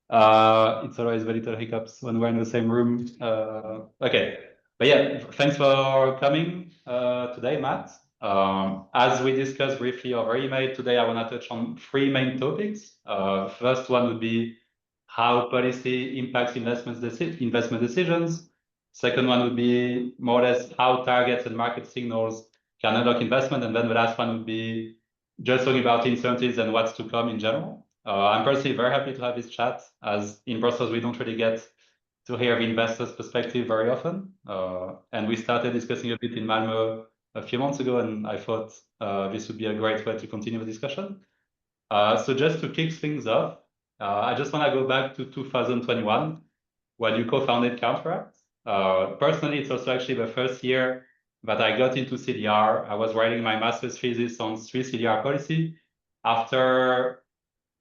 It's always the little hiccups when we're in the same room. Okay, but yeah, thanks for coming today, Matt. As we discussed briefly over email today, I want to touch on three main topics. First one would be how policy impacts investment decisions. Second one would be more or less how targets and market signals can unlock investment. And then the last one would be just talking about incentives and what's to come in general. I'm personally very happy to have this chat, as in Brussels, we don't really get to hear the investors' perspective very often. And we started discussing a bit in Malmö a few months ago, and I thought this would be a great way to continue the discussion. So just to kick things off, I just want to go back to 2021, when you co-founded Counteract. Personally, it's also actually the first year that I got into CDR. I was writing my master's thesis on Swiss CDR policy after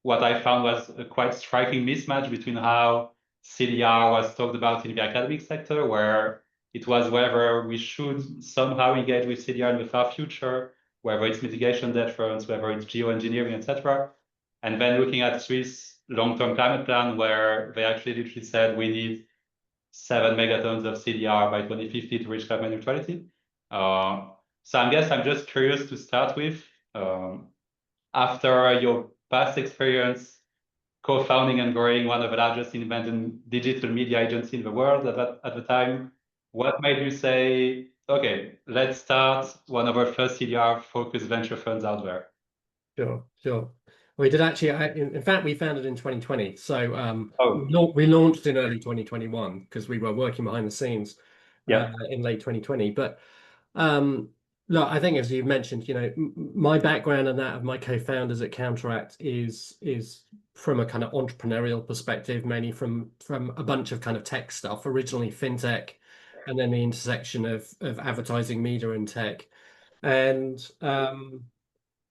what I found was a quite striking mismatch between how CDR was talked about in the academic sector, where it was whether we should somehow engage with CDR in the far future, whether it's mitigation debt funds, whether it's geoengineering, etc. And then looking at Swiss long-term climate plan, where they actually literally said we need 7 megatons of CDR by 2050 to reach carbon neutrality. So I guess I'm just curious to start with, after your past experience co-founding and growing one of the largest independent digital media agencies in the world at the time, what made you say, okay, let's start one of our first CDR-focused venture funds out there? Sure. We did actually, in fact, we founded in 2020. So Oh. we launched in early 2021 because we were working behind the scenes in late 2020. But look, I think as you've mentioned, my background and that of my co-founders at Counteract is from a kind of entrepreneurial perspective, mainly from a bunch of kind of tech stuff, originally fintech, and then the intersection of advertising, media, and tech. And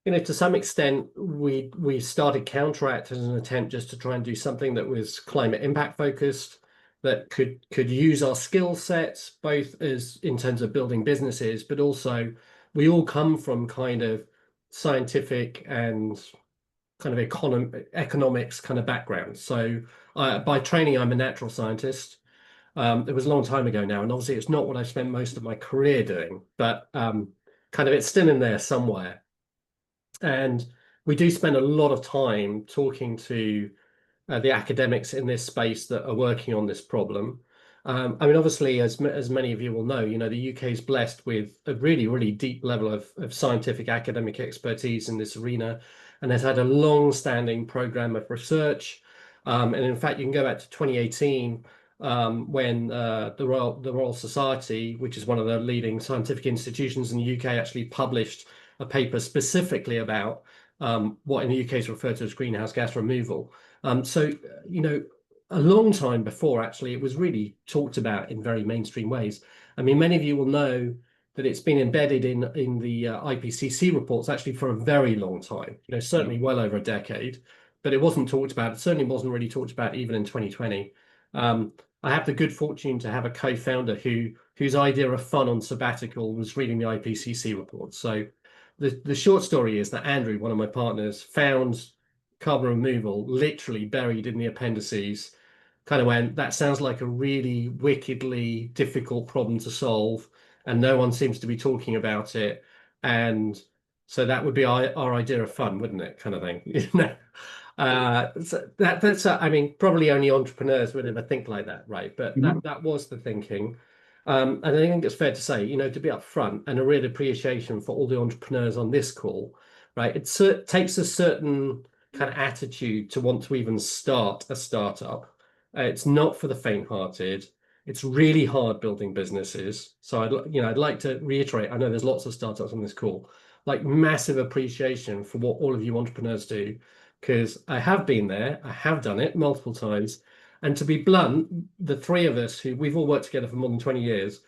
to some extent, we started Counteract as an attempt just to try and do something that was climate impact focused, that could use our skill sets, both as in terms of building businesses, but also we all come from kind of scientific and kind of economics kind of background. So by training, I'm a natural scientist. It was a long time ago now, and obviously it's not what I spent most of my career doing, but kind of it's still in there somewhere. And we do spend a lot of time talking to the academics in this space that are working on this problem. I mean, obviously, as many of you will know, the UK is blessed with a really, really deep level of scientific academic expertise in this arena, and has had a long-standing program of research. And in fact, you can go back to 2018 when the Royal Society, which is one of the leading scientific institutions in the UK, actually published a paper specifically about what in the UK is referred to as greenhouse gas removal. So, a long time before, actually, it was really talked about in very mainstream ways. I mean, many of you will know that it's been embedded in the IPCC reports actually for a very long time, certainly well over a decade, but it wasn't talked about. It certainly wasn't really talked about even in 2020. I have the good fortune to have a co-founder whose idea of fun on sabbatical was reading the IPCC reports. So the short story is that Andrew, one of my partners, found carbon removal literally buried in the appendices, kind of went, that sounds like a really wickedly difficult problem to solve, and no one seems to be talking about it. And so that would be our idea of fun, wouldn't it? Kind of thing. So that's I mean, probably only entrepreneurs would ever think like that, right? But that was the thinking. And I think it's fair to say, to be upfront, and a real appreciation for all the entrepreneurs on this call, right? It takes a certain kind of attitude to want to even start a startup. It's not for the faint-hearted. It's really hard building businesses. So I'd like to reiterate, I know there's lots of startups on this call, like massive appreciation for what all of you entrepreneurs do, because I have been there, I have done it multiple times. And to be blunt, the three of us we've all worked together for more than 20 years,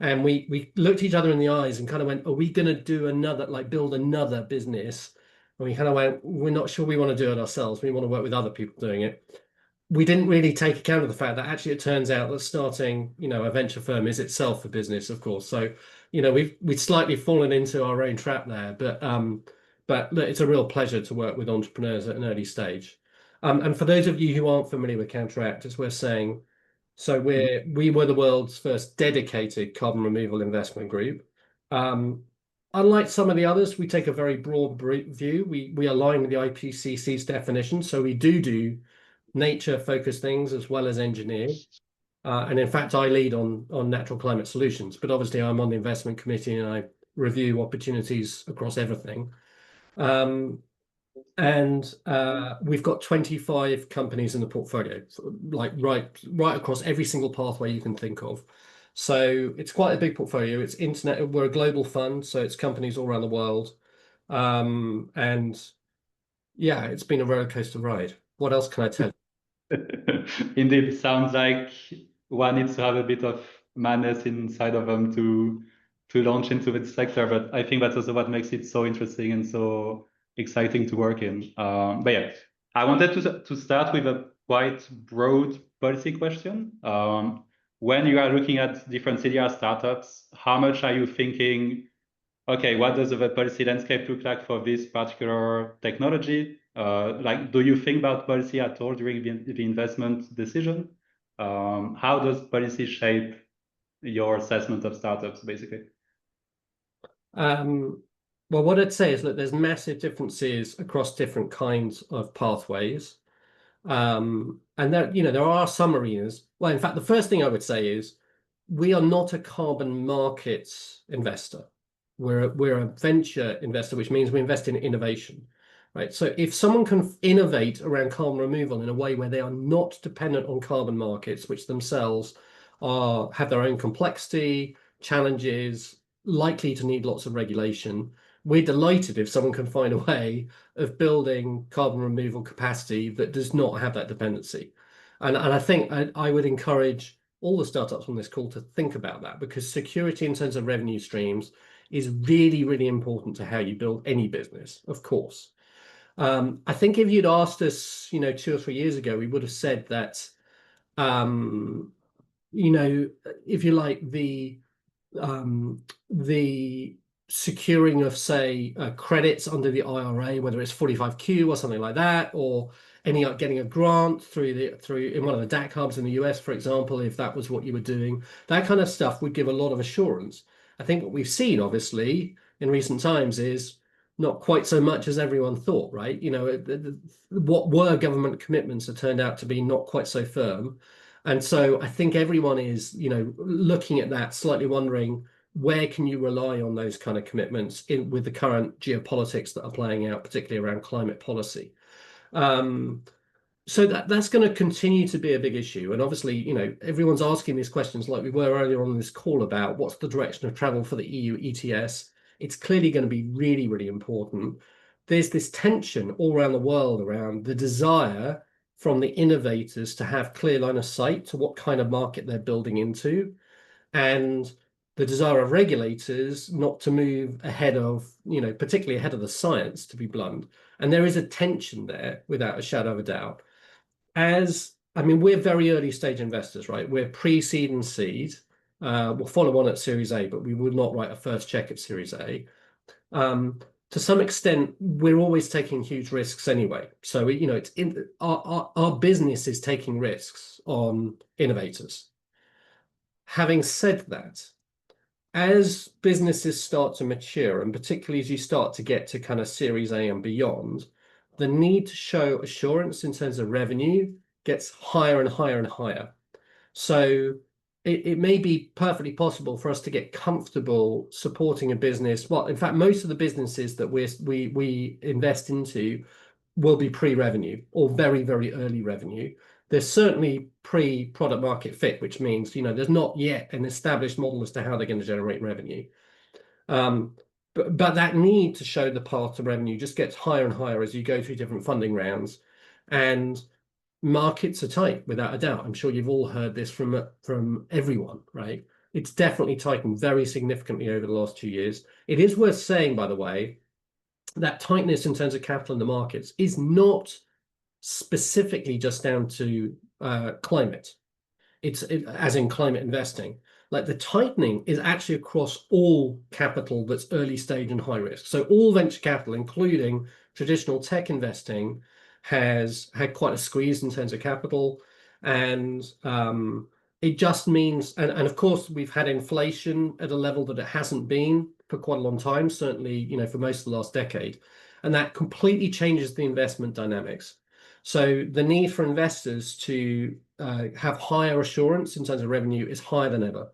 and we looked each other in the eyes and kind of went, are we going to do build another business? And we kind of went, we're not sure we want to do it ourselves. We want to work with other people doing it. We didn't really take account of the fact that actually it turns out that starting, a venture firm is itself a business, of course. So, we've slightly fallen into our own trap there, but look, it's a real pleasure to work with entrepreneurs at an early stage. And for those of you who aren't familiar with Counteract, as we're saying, so we were the world's first dedicated carbon removal investment group. Unlike some of the others, we take a very broad view. We align with the IPCC's definition, so we do nature-focused things as well as engineering. And in fact, I lead on natural climate solutions, but obviously I'm on the investment committee and I review opportunities across everything. And we've got 25 companies in the portfolio, like right across every single pathway you can think of. So it's quite a big portfolio. It's internet. We're a global fund, so it's companies all around the world. And yeah, it's been a roller coaster ride. What else can I tell you? Indeed, it sounds like one needs to have a bit of madness inside of them to launch into this sector. But I think that's also what makes it so interesting and so exciting to work in. But yeah, I wanted to start with a quite broad policy question. When you are looking at different CDR startups, how much are you thinking, okay, what does the policy landscape look like for this particular technology? Do you think about policy at all during the investment decision? How does policy shape your assessment of startups, basically? Well, what I'd say is that there's massive differences across different kinds of pathways. And there are some arenas. Well, in fact, the first thing I would say is we are not a carbon markets investor. We're a venture investor, which means we invest in innovation, right? So if someone can innovate around carbon removal in a way where they are not dependent on carbon markets, which themselves have their own complexity, challenges, likely to need lots of regulation, we're delighted if someone can find a way of building carbon removal capacity that does not have that dependency. And I think I would encourage all the startups on this call to think about that, because security in terms of revenue streams is really, really important to how you build any business, of course. I think if you'd asked us, 2 or 3 years ago, we would have said that, if you like, the securing of, say, credits under the IRA, whether it's 45Q or something like that, or getting a grant through in one of the DAC hubs in the US, for example, if that was what you were doing, that kind of stuff would give a lot of assurance. I think what we've seen, obviously, in recent times is not quite so much as everyone thought, right? What were government commitments have turned out to be not quite so firm. And so I think everyone is, looking at that, slightly wondering, where can you rely on those kind of commitments with the current geopolitics that are playing out, particularly around climate policy? So that's going to continue to be a big issue. And obviously, everyone's asking these questions like we were earlier on this call about what's the direction of travel for the EU ETS. It's clearly going to be really, really important. There's this tension all around the world around the desire from the innovators to have clear line of sight to what kind of market they're building into, and the desire of regulators not to move ahead of, particularly ahead of the science, to be blunt. And there is a tension there, without a shadow of a doubt. We're very early stage investors, right? We're pre-seed and seed. We'll follow on at Series A, but we would not write a first check at Series A. To some extent, we're always taking huge risks anyway. So, our business is taking risks on innovators. Having said that, as businesses start to mature, and particularly as you start to get to kind of Series A and beyond, the need to show assurance in terms of revenue gets higher and higher and higher. So it may be perfectly possible for us to get comfortable supporting a business. Well, in fact, most of the businesses that we invest into will be pre-revenue or very, very early revenue. There's certainly pre-product market fit, which means, there's not yet an established model as to how they're going to generate revenue. But that need to show the path to revenue just gets higher and higher as you go through different funding rounds. And markets are tight, without a doubt. I'm sure you've all heard this from everyone, right? It's definitely tightened very significantly over the last 2 years. It is worth saying, by the way, that tightness in terms of capital in the markets is not specifically just down to climate. As in climate investing. Like, the tightening is actually across all capital that's early stage and high risk. So all venture capital, including traditional tech investing, has had quite a squeeze in terms of capital. And it just means, and of course, we've had inflation at a level that it hasn't been for quite a long time, certainly, for most of the last decade. And that completely changes the investment dynamics. So the need for investors to have higher assurance in terms of revenue is higher than ever.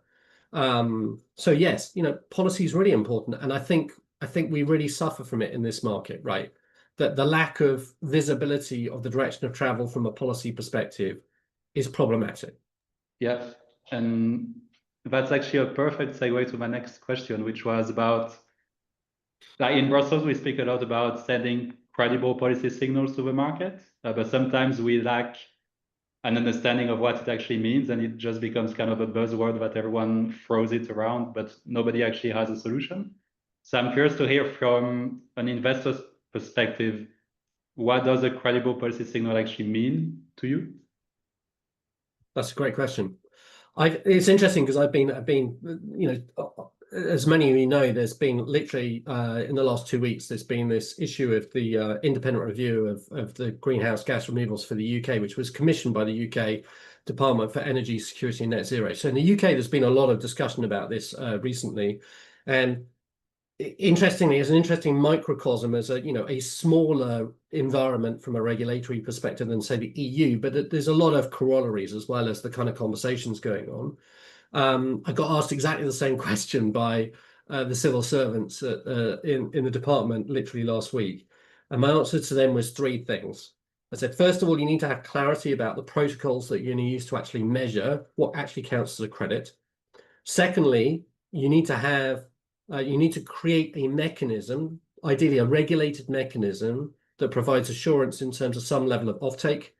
So yes, policy is really important, and I think we really suffer from it in this market, right? That the lack of visibility of the direction of travel from a policy perspective is problematic. Yeah, and that's actually a perfect segue to my next question, which was about, like, in Brussels, we speak a lot about sending credible policy signals to the market, but sometimes we lack an understanding of what it actually means, and it just becomes kind of a buzzword that everyone throws it around, but nobody actually has a solution. So I'm curious to hear from an investor's perspective, what does a credible policy signal actually mean to you? That's a great question. It's interesting because I've been, as many of you know, there's been literally in the last 2 weeks, there's been this issue of the independent review of the greenhouse gas removals for the UK, which was commissioned by the UK Department for Energy Security and Net Zero. So in the UK, there's been a lot of discussion about this recently. And interestingly, as an interesting microcosm, as a smaller environment from a regulatory perspective than, say, the EU, but there's a lot of corollaries as well as the kind of conversations going on. I got asked exactly the same question by the civil servants in the department literally last week. And my answer to them was 3 things. I said, first of all, you need to have clarity about the protocols that you're going to use to actually measure what actually counts as a credit. Secondly, you need to create a mechanism, ideally a regulated mechanism, that provides assurance in terms of some level of offtake.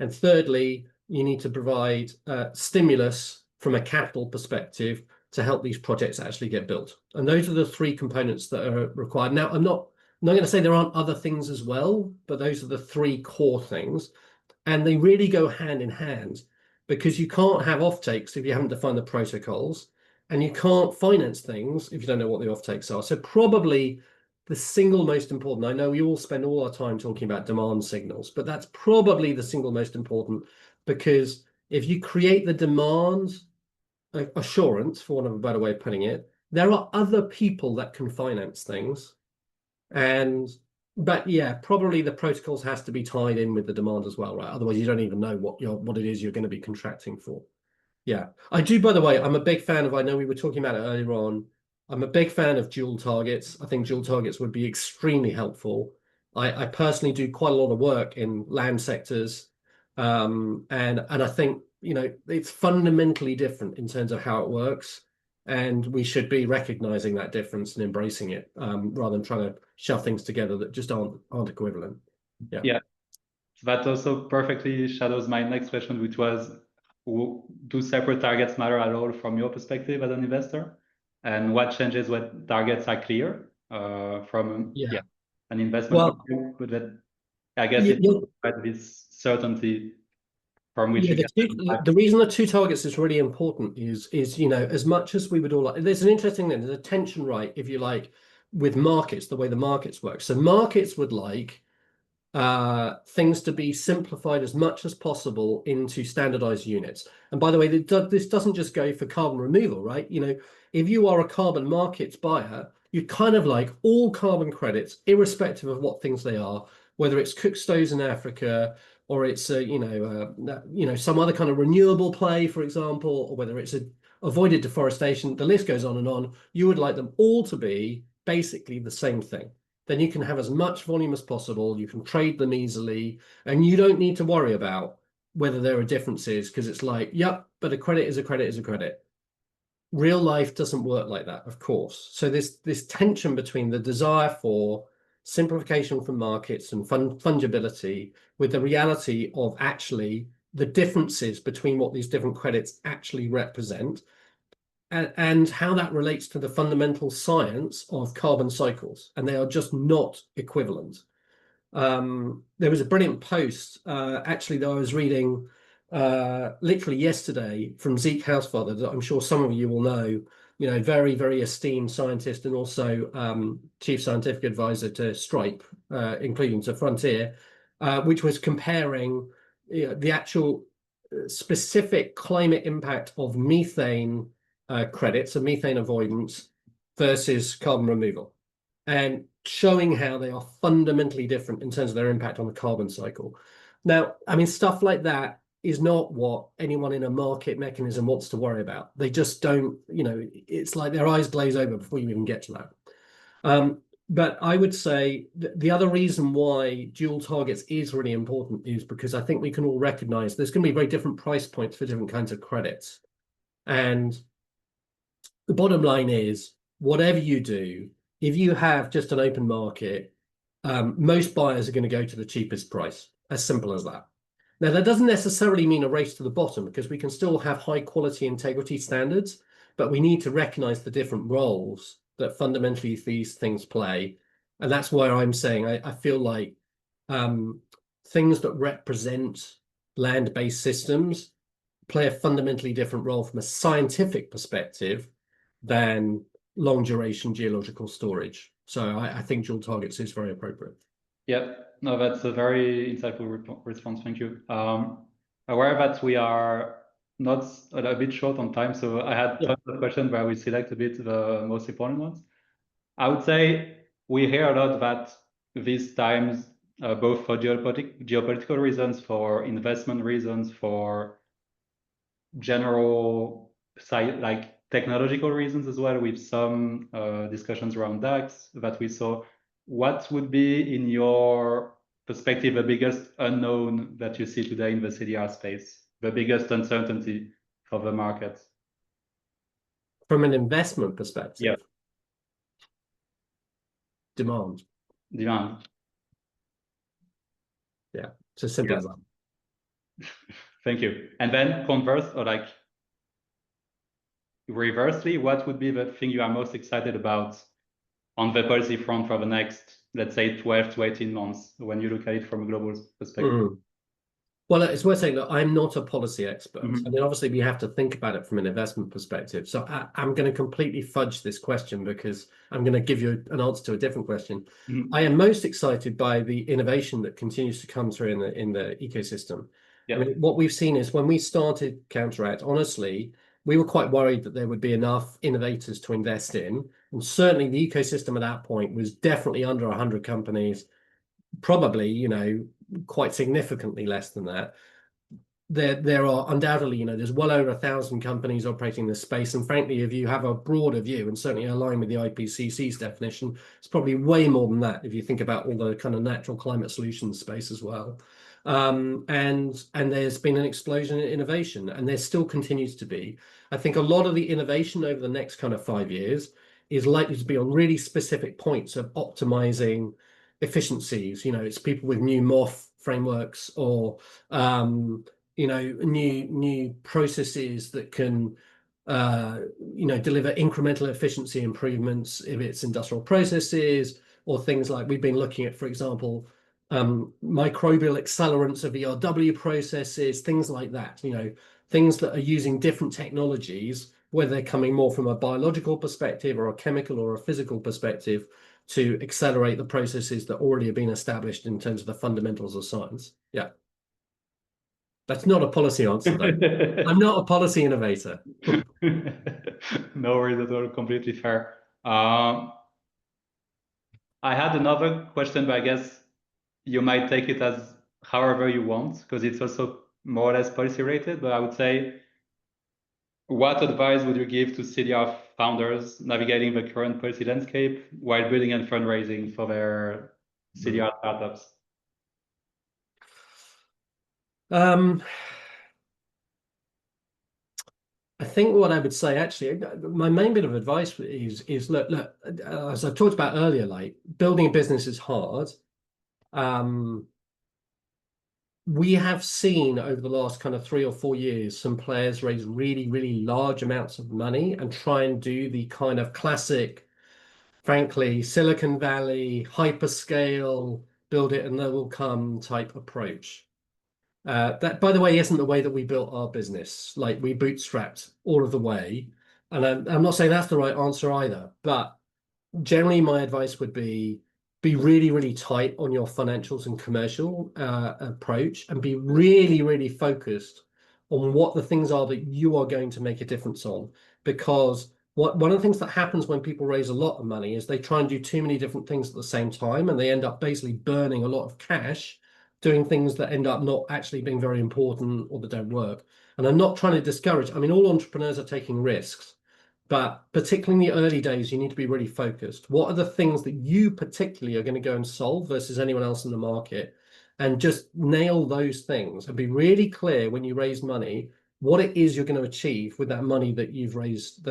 And thirdly, you need to provide stimulus from a capital perspective to help these projects actually get built. And those are the three components that are required. Now, I'm not going to say there aren't other things as well, but those are the three core things. And they really go hand in hand, because you can't have offtakes if you haven't defined the protocols, and you can't finance things if you don't know what the offtakes are. So probably the single most important, I know we all spend all our time talking about demand signals, but that's probably the single most important, because if you create the demand assurance, for want of a better way of putting it, there are other people that can finance things. But yeah, probably the protocols has to be tied in with the demand as well, right? Otherwise you don't even know what it is you're going to be contracting for. Yeah, I do, by the way, I'm a big fan of, I know we were talking about it earlier on, I'm a big fan of dual targets. I think dual targets would be extremely helpful. I personally do quite a lot of work in land sectors, and I think, you know, it's fundamentally different in terms of how it works, and we should be recognizing that difference and embracing it, rather than trying to shove things together that just aren't equivalent. Yeah. Yeah, that also perfectly shadows my next question, which was, do separate targets matter at all from your perspective as an investor? And what changes when targets are clear from an investment Well, point of view? But that, I guess it provides this certainty from which you get the reason the two targets is really important is, you know, as much as we would all like, there's an interesting thing, there's a tension, right, if you like, with markets, the way the markets work. So markets would like things to be simplified as much as possible into standardized units. And by the way, this doesn't just go for carbon removal, right? You know, if you are a carbon markets buyer, you kind of like all carbon credits, irrespective of what things they are, whether it's cook stoves in Africa, or it's some other kind of renewable play, for example, or whether it's avoided deforestation, the list goes on and on. You would like them all to be basically the same thing. Then you can have as much volume as possible, you can trade them easily, and you don't need to worry about whether there are differences, because it's like, yep, but a credit is a credit is a credit. Real life doesn't work like that, of course. So this tension between the desire for simplification for markets and fungibility with the reality of actually the differences between what these different credits actually represent, and how that relates to the fundamental science of carbon cycles, and they are just not equivalent. There was a brilliant post actually that I was reading literally yesterday from Zeke Housefather that I'm sure some of you will know, you know, very, very esteemed scientist, and also chief scientific advisor to Stripe, including to Frontier, which was comparing the actual specific climate impact of methane credits and methane avoidance versus carbon removal, and showing how they are fundamentally different in terms of their impact on the carbon cycle. Now, I mean, stuff like that is not what anyone in a market mechanism wants to worry about. They just don't, you know, it's like their eyes glaze over before you even get to that. But I would say the other reason why dual targets is really important is because I think we can all recognize there's going to be very different price points for different kinds of credits. And the bottom line is, whatever you do, if you have just an open market, most buyers are going to go to the cheapest price. As simple as that. Now, that doesn't necessarily mean a race to the bottom, because we can still have high quality integrity standards, but we need to recognize the different roles that fundamentally these things play. And that's where I'm saying I feel like things that represent land-based systems play a fundamentally different role from a scientific perspective than long duration geological storage. So I think dual targets is very appropriate. Yeah, no, that's a very insightful response. Thank you. Aware that we are not a bit short on time, so I had tons of questions, but I will select a bit the most important ones. I would say we hear a lot that these times, both for geopolitical reasons, for investment reasons, for general like technological reasons as well, with some discussions around DAX that we saw. What would be, in your perspective, the biggest unknown that you see today in the CDR space, the biggest uncertainty for the market? From an investment perspective? Yeah. Demand. Demand. Yeah, it's as simple as that. Thank you. And then converse, or like, reversely, what would be the thing you are most excited about on the policy front for the next, let's say, 12 to 18 months when you look at it from a global perspective? Well, it's worth saying that I'm not a policy expert. Mhm. I mean, obviously, we have to think about it from an investment perspective. So I'm going to completely fudge this question because I'm going to give you an answer to a different question. Mhm. I am most excited by the innovation that continues to come through in the ecosystem. Yeah. I mean, what we've seen is when we started Counteract, honestly, we were quite worried that there would be enough innovators to invest in. And certainly the ecosystem at that point was definitely under 100 companies, probably, you know, quite significantly less than that. There are undoubtedly, there's well over 1,000 companies operating in this space. And frankly, if you have a broader view and certainly align with the IPCC's definition, it's probably way more than that if you think about all the kind of natural climate solutions space as well. And there's been an explosion in innovation, and there still continues to be. I think a lot of the innovation over the next kind of 5 years is likely to be on really specific points of optimizing efficiencies. It's people with new MOF frameworks or new processes that can deliver incremental efficiency improvements, if it's industrial processes or things like we've been looking at, for example, microbial accelerants of ERW processes, things like that, things that are using different technologies, whether they're coming more from a biological perspective or a chemical or a physical perspective, to accelerate the processes that already have been established in terms of the fundamentals of science. Yeah. That's not a policy answer, though. I'm not a policy innovator. No worries at all, completely fair. I had another question, but I guess you might take it as however you want, because it's also more or less policy related. But I would say, what advice would you give to CDR founders navigating the current policy landscape while building and fundraising for their CDR startups? I think what I would say, actually, my main bit of advice is look, as I talked about earlier, like building a business is hard. We have seen over the last kind of 3 or 4 years, some players raise really, really large amounts of money and try and do the kind of classic, frankly, Silicon Valley, hyperscale, build it and they will come type approach. That, by the way, isn't the way that we built our business. Like, we bootstrapped all of the way. And I'm not saying that's the right answer either, but generally my advice would be really, really tight on your financials and commercial approach, and be really, really focused on what the things are that you are going to make a difference on. Because one of the things that happens when people raise a lot of money is they try and do too many different things at the same time, and they end up basically burning a lot of cash doing things that end up not actually being very important or that don't work. And I'm not trying to discourage. I mean, all entrepreneurs are taking risks, but particularly in the early days, you need to be really focused. What are the things that you particularly are going to go and solve versus anyone else in the market? And just nail those things and be really clear when you raise money, what it is you're going to achieve with that money that you've raised,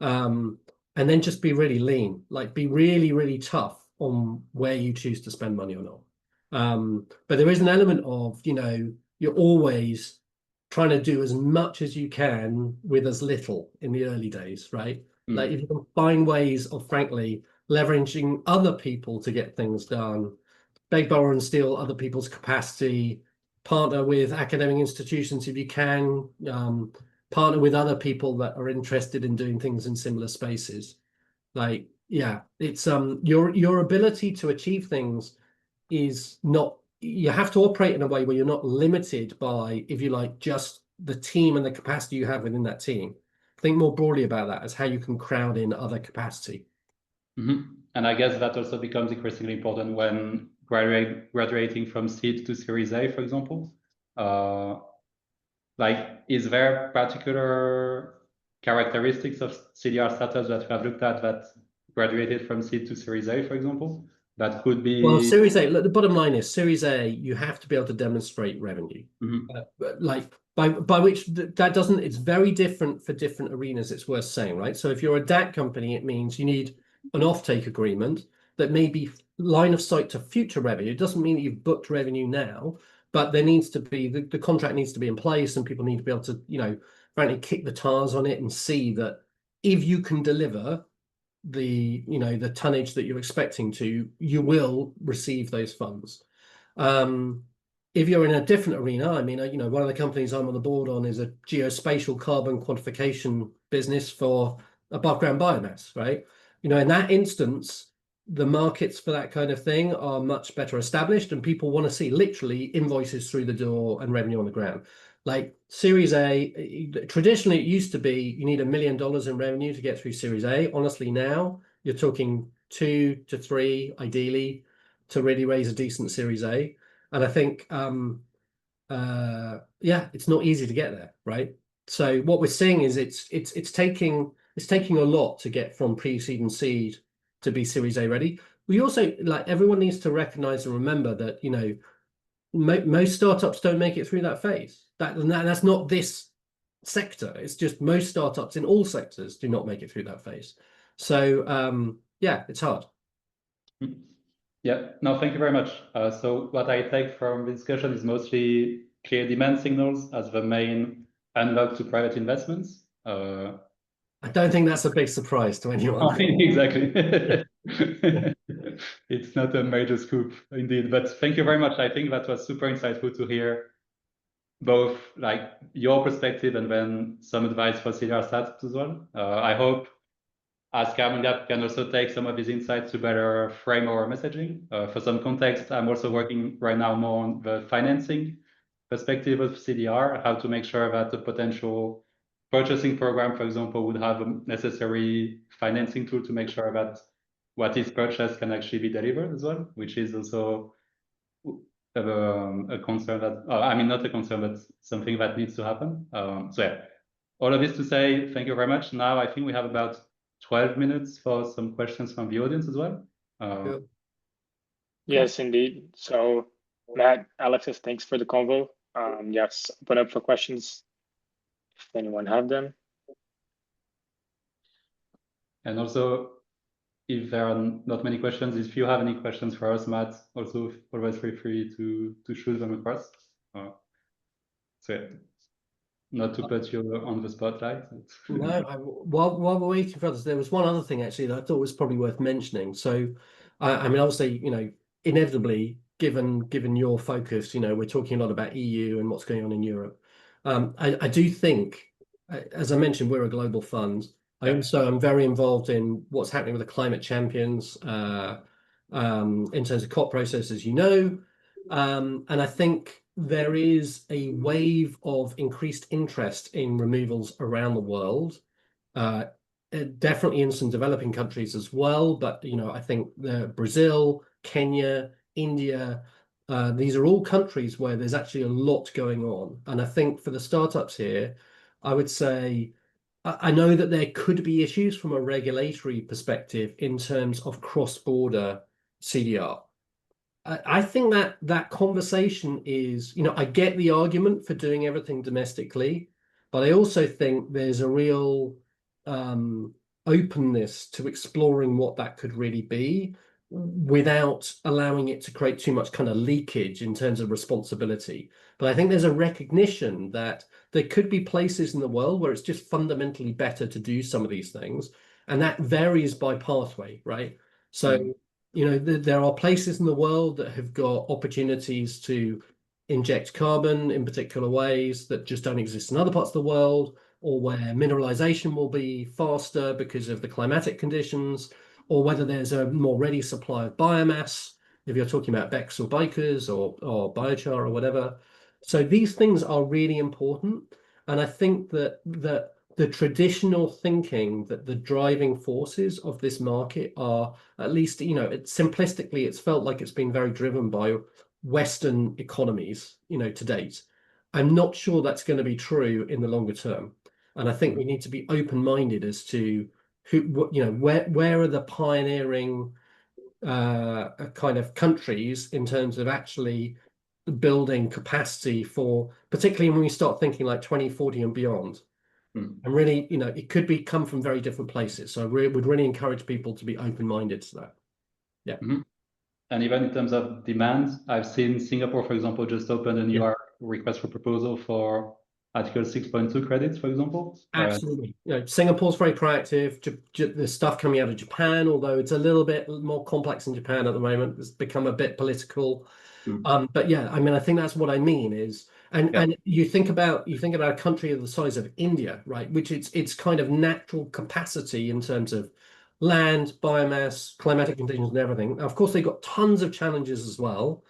and then just be really lean, like be really, really tough on where you choose to spend money or not. But there is an element of, you're always trying to do as much as you can with as little in the early days, right? Like, if you can find ways of, frankly, leveraging other people to get things done, beg, borrow, and steal other people's capacity, partner with academic institutions if you can, partner with other people that are interested in doing things in similar spaces. Like, yeah, it's your ability to achieve things is not, you have to operate in a way where you're not limited by, if you like, just the team and the capacity you have within that team. Think more broadly about that as how you can crowd in other capacity. And I guess that also becomes increasingly important when graduating from seed to Series A, for example. Like, is there particular characteristics of CDR startups that you have looked at that graduated from seed to Series A, for example? That could be... Well, Series A, look, the bottom line is Series A, you have to be able to demonstrate revenue. Like, by which that doesn't, it's very different for different arenas, it's worth saying, right? So if you're a DAT company, it means you need an offtake agreement that may be line of sight to future revenue. It doesn't mean that you've booked revenue now, but there needs to be the contract needs to be in place, and people need to be able to, you know, frankly, kick the tires on it and see that if you can deliver the, you know, the tonnage that you're expecting to, you will receive those funds. If you're in a different arena, I mean, you know, one of the companies I'm on the board on is a geospatial carbon quantification business for above ground biomass, right? You know, in that instance, the markets for that kind of thing are much better established, and people want to see literally invoices through the door and revenue on the ground. Like Series A, traditionally it used to be you need $1 million in revenue to get through Series A. Honestly, now you're talking 2 to 3, ideally, to really raise a decent Series A. And I think, yeah, it's not easy to get there, right? So what we're seeing is it's taking a lot to get from pre-seed and seed to be Series A ready. We also, like, everyone needs to recognize and remember that, you know, most startups don't make it through that phase. That's not this sector. It's just most startups in all sectors do not make it through that phase. So yeah, it's hard. Yeah, no, thank you very much. So what I take from the discussion is mostly clear demand signals as the main unlock to private investments. I don't think that's a big surprise to anyone. Exactly. It's not a major scoop indeed, but thank you very much. I think that was super insightful to hear both like your perspective and then some advice for CDR startups as well. I hope as Carbon Gap can also take some of these insights to better frame our messaging. For some context, I'm also working right now more on the financing perspective of CDR, how to make sure that the potential purchasing program, for example, would have a necessary financing tool to make sure that what is purchased can actually be delivered as well, which is also a concern that, I mean, not a concern, but something that needs to happen. So yeah, all of this to say, thank you very much. Now I think we have about 12 minutes for some questions from the audience as well. Yes, indeed. So Matt, Alexis, thanks for the convo. Yes, open up for questions if anyone have them. And also, if there are not many questions, if you have any questions for us, Matt, also always feel free to shoot them across. So yeah, not to put you on the spotlight. No, while we're waiting for others, there was one other thing actually that I thought was probably worth mentioning. So, I mean, obviously, you know, inevitably, given your focus, you know, we're talking a lot about EU and what's going on in Europe. I do think, as I mentioned, we're a global fund. I also am very involved in what's happening with the climate champions in terms of COP processes, you know, and I think there is a wave of increased interest in removals around the world, definitely in some developing countries as well. But, you know, I think Brazil, Kenya, India, these are all countries where there's actually a lot going on. And I think for the startups here, I would say, I know that there could be issues from a regulatory perspective in terms of cross-border CDR. I think that conversation is, you know, I get the argument for doing everything domestically, but I also think there's a real openness to exploring what that could really be without allowing it to create too much kind of leakage in terms of responsibility. But I think there's a recognition that there could be places in the world where it's just fundamentally better to do some of these things, and that varies by pathway, right? So you know, there are places in the world that have got opportunities to inject carbon in particular ways that just don't exist in other parts of the world, or where mineralization will be faster because of the climatic conditions, or whether there's a more ready supply of biomass, if you're talking about BECCS or bikers or biochar or whatever. So these things are really important. And I think that the traditional thinking that the driving forces of this market are, at least, you know, simplistically, it's felt like it's been very driven by Western economies, you know, to date. I'm not sure that's going to be true in the longer term. And I think we need to be open-minded as to who, you know, where are the pioneering kind of countries in terms of actually building capacity for, particularly when we start thinking like 2040 and beyond. And really, you know, it could come from very different places. So I would really encourage people to be open-minded to that. Yeah. And even in terms of demand, I've seen Singapore, for example, just opened a new request for proposal for Article 6.2 credits, for example. Absolutely. Singapore's very proactive. The stuff coming out of Japan, although it's a little bit more complex in Japan at the moment, it's become a bit political. But yeah, I mean, I think that's what I mean is, and you think about a country of the size of India, right? Which it's kind of natural capacity in terms of land, biomass, climatic conditions, and everything. Now, of course, they've got tons of challenges as well,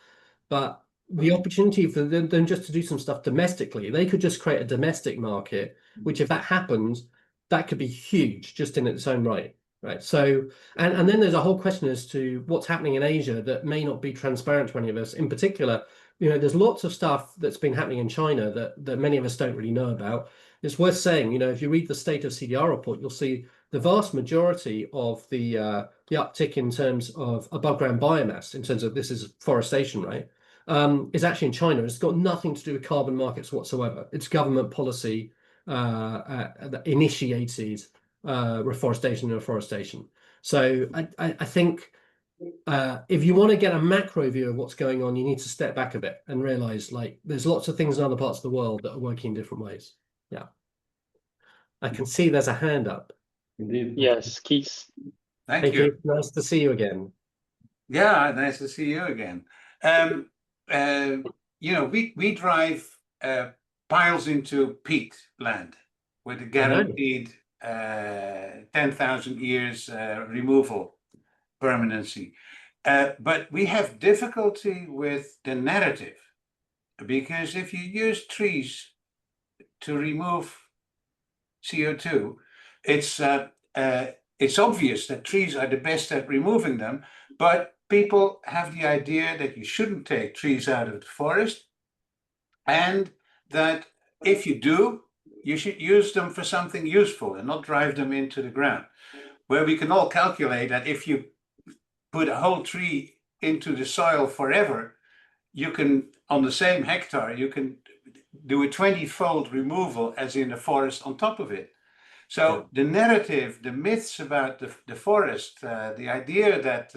but the opportunity for them just to do some stuff domestically, they could just create a domestic market, which if that happens, that could be huge just in its own right. Right. So, and then there's a whole question as to what's happening in Asia that may not be transparent to any of us. In particular, there's lots of stuff that's been happening in China that many of us don't really know about. It's worth saying, if you read the State of CDR report, you'll see the vast majority of the uptick in terms of above ground biomass, in terms of this is forestation, right, is actually in China. It's got nothing to do with carbon markets whatsoever. It's government policy that initiated reforestation and afforestation. So I think if you want to get a macro view of what's going on, you need to step back a bit and realize there's lots of things in other parts of the world that are working in different ways. Yeah. I can see there's a hand up. Indeed. Yes, Keith. Thank you. Nice to see you again. Yeah, nice to see you again. We drive piles into peat land with a guaranteed 10,000 years removal permanency. But we have difficulty with the narrative, because if you use trees to remove CO2, it's obvious that trees are the best at removing them, but people have the idea that you shouldn't take trees out of the forest, and that if you do, you should use them for something useful and not drive them into the ground. Where we can all calculate that if you put a whole tree into the soil forever, you can, on the same hectare, you can do a 20-fold removal as in the forest on top of it. So the narrative, the myths about the forest, the idea that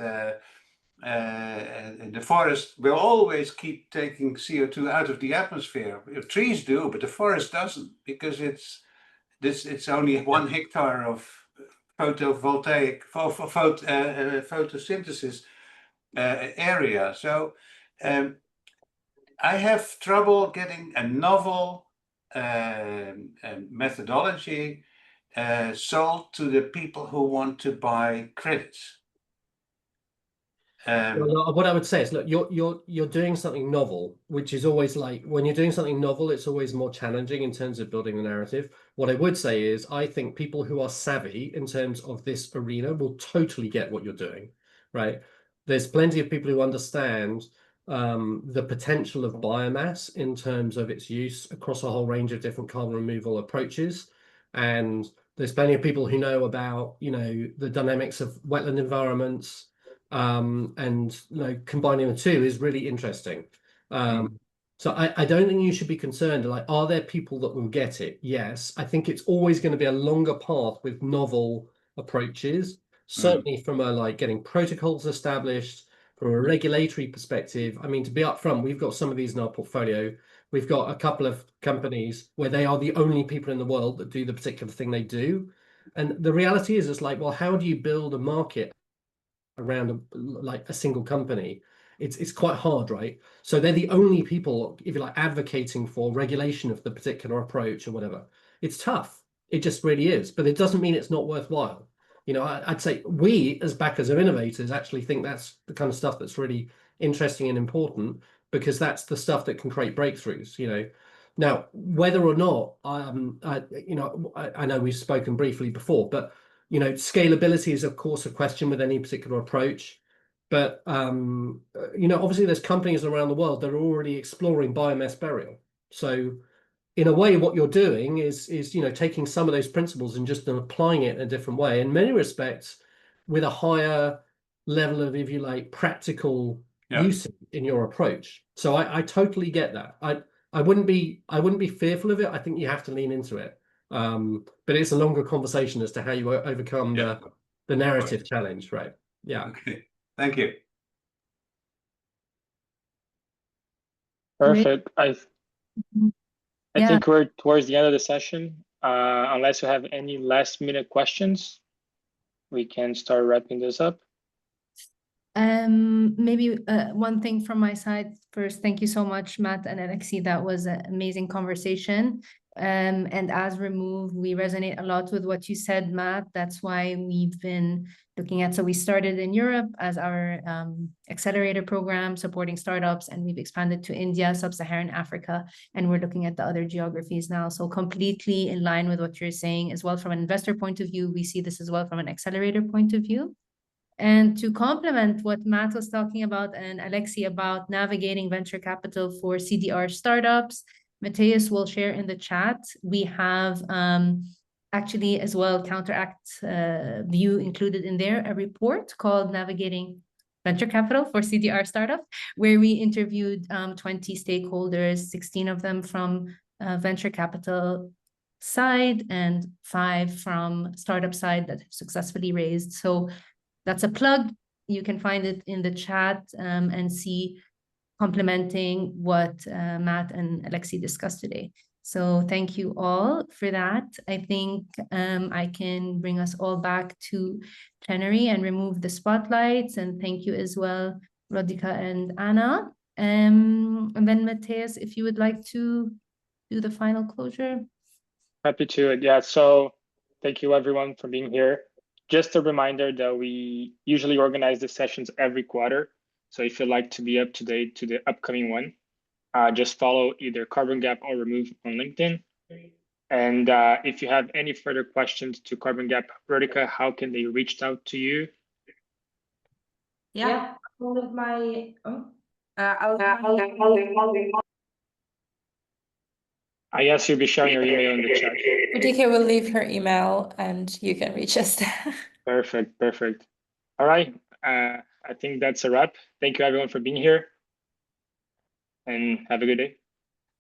the forest will always keep taking CO2 out of the atmosphere. Trees do, but the forest doesn't, because it's only 1 hectare of photovoltaic photosynthesis area. So I have trouble getting a novel methodology sold to the people who want to buy credits. Well, what I would say is, look, you're doing something novel, which is always when you're doing something novel, it's always more challenging in terms of building the narrative. What I would say is, I think people who are savvy in terms of this arena will totally get what you're doing, right? There's plenty of people who understand the potential of biomass in terms of its use across a whole range of different carbon removal approaches, and there's plenty of people who know about the dynamics of wetland environments. And combining the two is really interesting. So I don't think you should be concerned. Are there people that will get it? Yes. I think it's always going to be a longer path with novel approaches, certainly from a getting protocols established, from a regulatory perspective. I mean, to be upfront, we've got some of these in our portfolio. We've got a couple of companies where they are the only people in the world that do the particular thing they do. And the reality is, it's well, how do you build a market around a single company? It's quite hard, right? So they're the only people, if you advocating for regulation of the particular approach or whatever. It's tough. It just really is. But it doesn't mean it's not worthwhile. I'd say we, as backers of innovators, actually think that's the kind of stuff that's really interesting and important, because that's the stuff that can create breakthroughs. Now, whether or not I know we've spoken briefly before, but scalability is, of course, a question with any particular approach. But obviously there's companies around the world that are already exploring biomass burial. So in a way, what you're doing is taking some of those principles and just applying it in a different way, in many respects, with a higher level of, if you like, practical usage in your approach. So I totally get that. I wouldn't be fearful of it. I think you have to lean into it. But it's a longer conversation as to how you overcome the narrative challenge, right? Yeah. Okay. Thank you. Perfect. Mhm. I Yeah. think we're towards the end of the session. Unless you have any last minute questions, we can start wrapping this up. Maybe one thing from my side first. Thank you so much, Matt and Alexi. That was an amazing conversation. And as Remove, we resonate a lot with what you said, Matt. That's why we've been looking at, so we started in Europe as our accelerator program supporting startups, and we've expanded to India, Sub-Saharan Africa, and we're looking at the other geographies now. So completely in line with what you're saying as well from an investor point of view. We see this as well from an accelerator point of view. And to complement what Matt was talking about and Alexi about navigating venture capital for CDR startups, Matthias will share in the chat. We have actually as well Counteract view included in there, a report called Navigating Venture Capital for CDR Startups, where we interviewed 20 stakeholders, 16 of them from venture capital side and 5 from startup side that have successfully raised. So that's a plug. You can find it in the chat and see complementing what Matt and Alexi discussed today. So thank you all for that. I think I can bring us all back to plenary and remove the spotlights. And thank you as well, Rodica and Anna. And then Matthias, if you would like to do the final closure. Happy to. Yeah, so thank you everyone for being here. Just a reminder that we usually organize the sessions every quarter. So if you'd like to be up to date to the upcoming one, just follow either Carbon Gap or Remove on LinkedIn. And if you have any further questions to Carbon Gap, Rodica, how can they reach out to you? Yeah, all of my, I guess you'll be sharing your email in the chat. Rodica will leave her email and you can reach us there. Perfect, perfect. All right, I think that's a wrap. Thank you everyone for being here and have a good day.